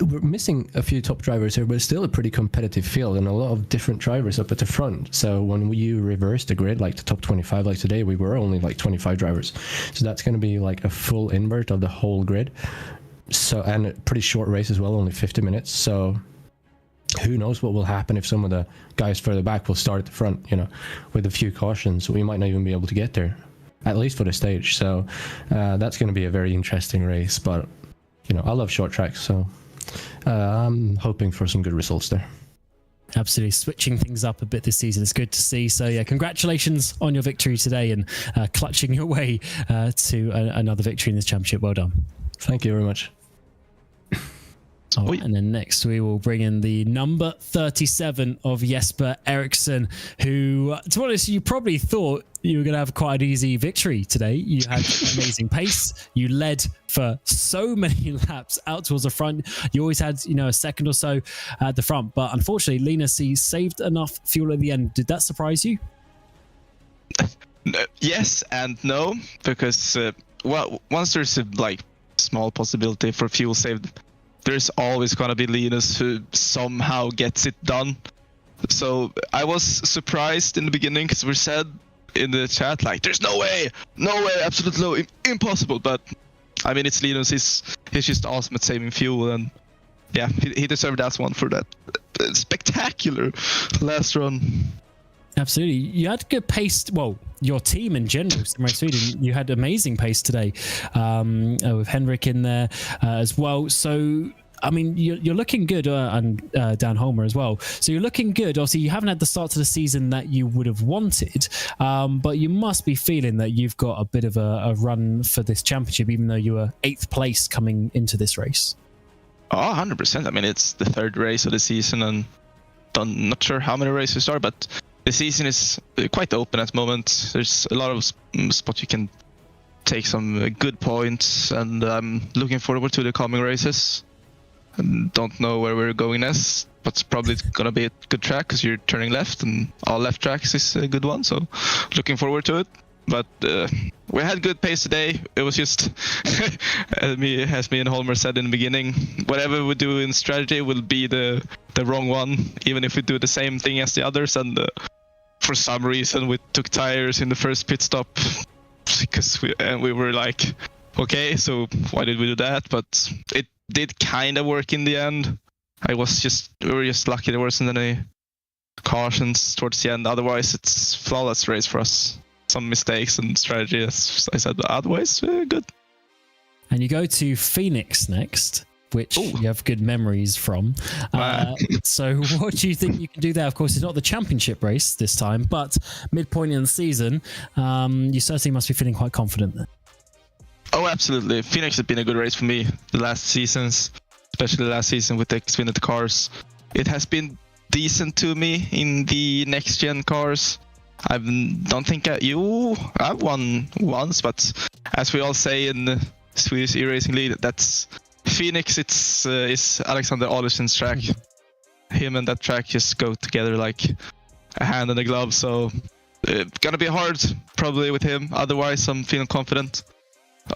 We're missing a few top drivers here, but it's still a pretty competitive field and a lot of different drivers up at the front. So when you reverse the grid, like the top 25, like today, we were only like 25 drivers. So that's going to be like a full invert of the whole grid. So, and a pretty short race as well, only 50 minutes. So who knows what will happen if some of the guys further back will start at the front, you know, with a few cautions. We might not even be able to get there, at least for the stage. So that's going to be a very interesting race. But, you know, I love short tracks, so I'm hoping for some good results there.
Absolutely, switching things up a bit this season. It's good to see. So yeah, congratulations on your victory today and clutching your way to another victory in this championship. Well done.
Thank you very much.
Oh, and then next we will bring in the number 37 of Jesper Eriksson, who, to be honest, you probably thought you were going to have quite an easy victory today. You had amazing pace. You led for so many laps out towards the front. You always had, you know, a second or so at the front. But unfortunately, Lena C saved enough fuel at the end. Did that surprise you?
Yes and no, because well, once there's a small possibility for fuel saved, there's always gonna be Linus who somehow gets it done. So I was surprised in the beginning because we said in the chat like, "There's no way, absolutely no, impossible." But I mean, it's Linus. He's just awesome at saving fuel, and yeah, he deserved that one for that spectacular last run.
Absolutely. You had good pace. Well, your team in general, Samurai Sweden, you had amazing pace today with Henrik in there as well. So, I mean, you're looking good, and Dan Holmer as well. So you're looking good. Obviously, you haven't had the start to the season that you would have wanted, but you must be feeling that you've got a bit of a run for this championship, even though you were 8th place coming into this race.
Oh, 100%. I mean, it's the 3rd race of the season, and I'm not sure how many races are, but the season is quite open at the moment. There's a lot of spots you can take some good points, and I'm looking forward to the coming races. Don't know where we're going next, but it's probably going to be a good track because you're turning left, and all left tracks is a good one, so looking forward to it. But we had good pace today. It was just, as me and Holmer said in the beginning, whatever we do in strategy will be the wrong one, even if we do the same thing as the others. And for some reason, we took tires in the first pit stop because we were like, okay, so why did we do that? But it did kind of work in the end. We were just lucky there wasn't any cautions towards the end. Otherwise, it's flawless race for us. Some mistakes and strategy, as I said, but otherwise good.
And you go to Phoenix next, which you have good memories from. So what do you think you can do there? Of course, it's not the championship race this time, but midpoint in the season, you certainly must be feeling quite confident there.
Oh, absolutely. Phoenix has been a good race for me the last seasons, especially the last season with the Xfinity cars. It has been decent to me in the next-gen cars. I don't think I've won once, but as we all say in the Swedish iRacing League, that's Phoenix. It's Alexander Aldersson's track. him and that track just go together like a hand and a glove. So gonna be hard probably with him. Otherwise, I'm feeling confident.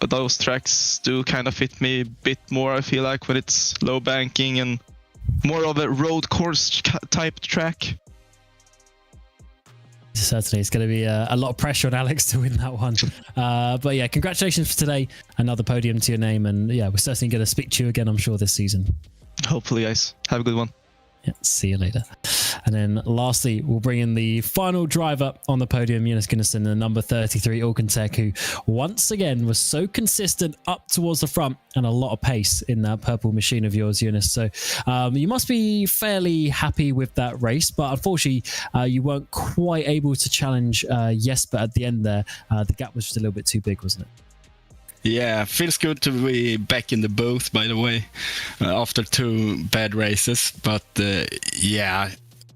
Those tracks do kind of fit me a bit more, I feel like, when it's low banking and more of a road course type track.
Certainly, it's going to be a lot of pressure on Alex to win that one. But yeah, congratulations for today. Another podium to your name. And yeah, we're certainly going to speak to you again, I'm sure, this season.
Hopefully, guys. Have a good one.
Yeah, see you later. And then lastly, we'll bring in the final driver on the podium, Jonas Gunnarsson, the number 33 Alcantech, who once again was so consistent up towards the front and a lot of pace in that purple machine of yours, Jonas. So you must be fairly happy with that race, but unfortunately, you weren't quite able to challenge Jesper at the end there. The gap was just a little bit too big, wasn't it?
Yeah, feels good to be back in the booth, by the way, after 2 bad races. But yeah,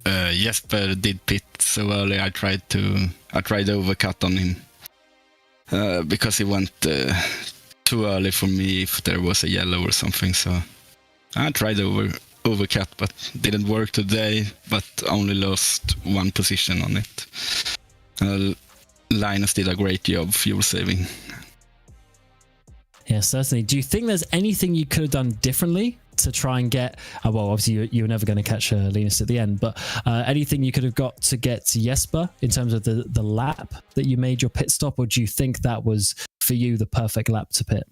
Jesper did pit so early. I tried to overcut on him because he went too early for me if there was a yellow or something. So I tried overcut, but didn't work today. But only lost 1 position on it. Linus did a great job fuel saving.
Yeah, certainly. Do you think there's anything you could have done differently to try and get, well, obviously you were never going to catch Linus at the end, but anything you could have got to get to Jesper in terms of the lap that you made your pit stop, or do you think that was, for you, the perfect lap to pit?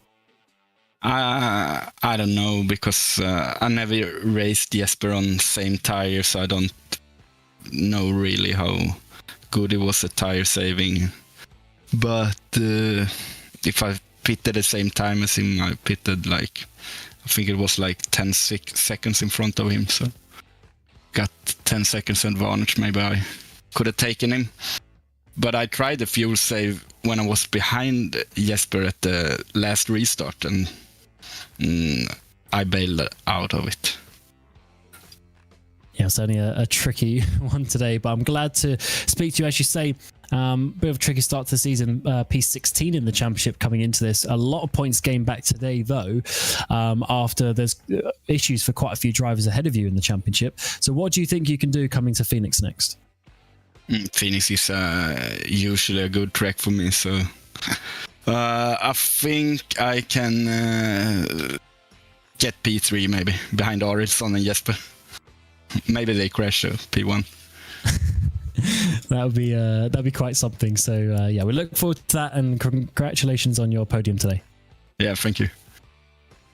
I don't know, because I never raced Jesper on same tire, so I don't know really how good it was at tire saving. But if I pitted at the same time as him, I pitted like, I think it was like 10 seconds in front of him, so got 10 seconds advantage. Maybe I could have taken him, but I tried the fuel save when I was behind Jesper at the last restart, and I bailed out of it.
Yeah, it's only a tricky one today, but I'm glad to speak to you. As you say, bit of a tricky start to the season, P16 in the championship coming into this. A lot of points gained back today, though, after there's issues for quite a few drivers ahead of you in the championship. So what do you think you can do coming to Phoenix next?
Phoenix is usually a good track for me, so I think I can get P3 maybe, behind Arielson and Jesper. Maybe they crash P1.
That'd be quite something. So yeah, we look forward to that, and congratulations on your podium today.
Yeah, thank you.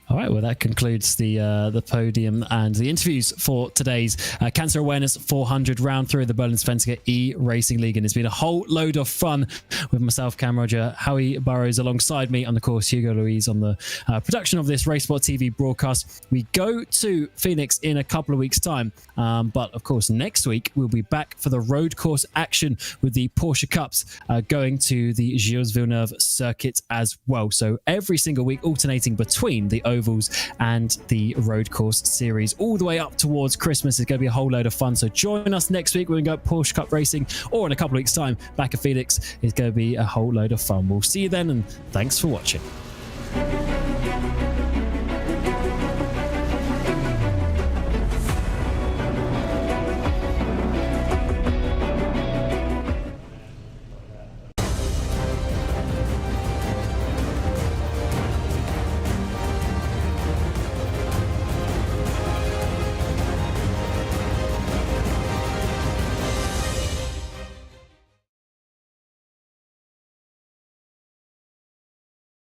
All right, well, that concludes the podium and the interviews for today's Cancer Awareness 400 round through the Bohlin Svenska Eracingligan. It's been a whole load of fun with myself, Cam Roger, Howie Burrows alongside me, and of course Hugo Louise on the production of this RaceSpotTV broadcast. We go to Phoenix in a couple of weeks' time, but of course next week we'll be back for the road course action with the Porsche Cups going to the Gilles Villeneuve circuit as well. So every single week alternating between the ovals and the road course series all the way up towards Christmas. It's going to be a whole load of fun, so join us next week. We're going to go Porsche Cup racing, or in a couple of weeks time back at Phoenix. It's going to be a whole load of fun. We'll see you then, and thanks for watching.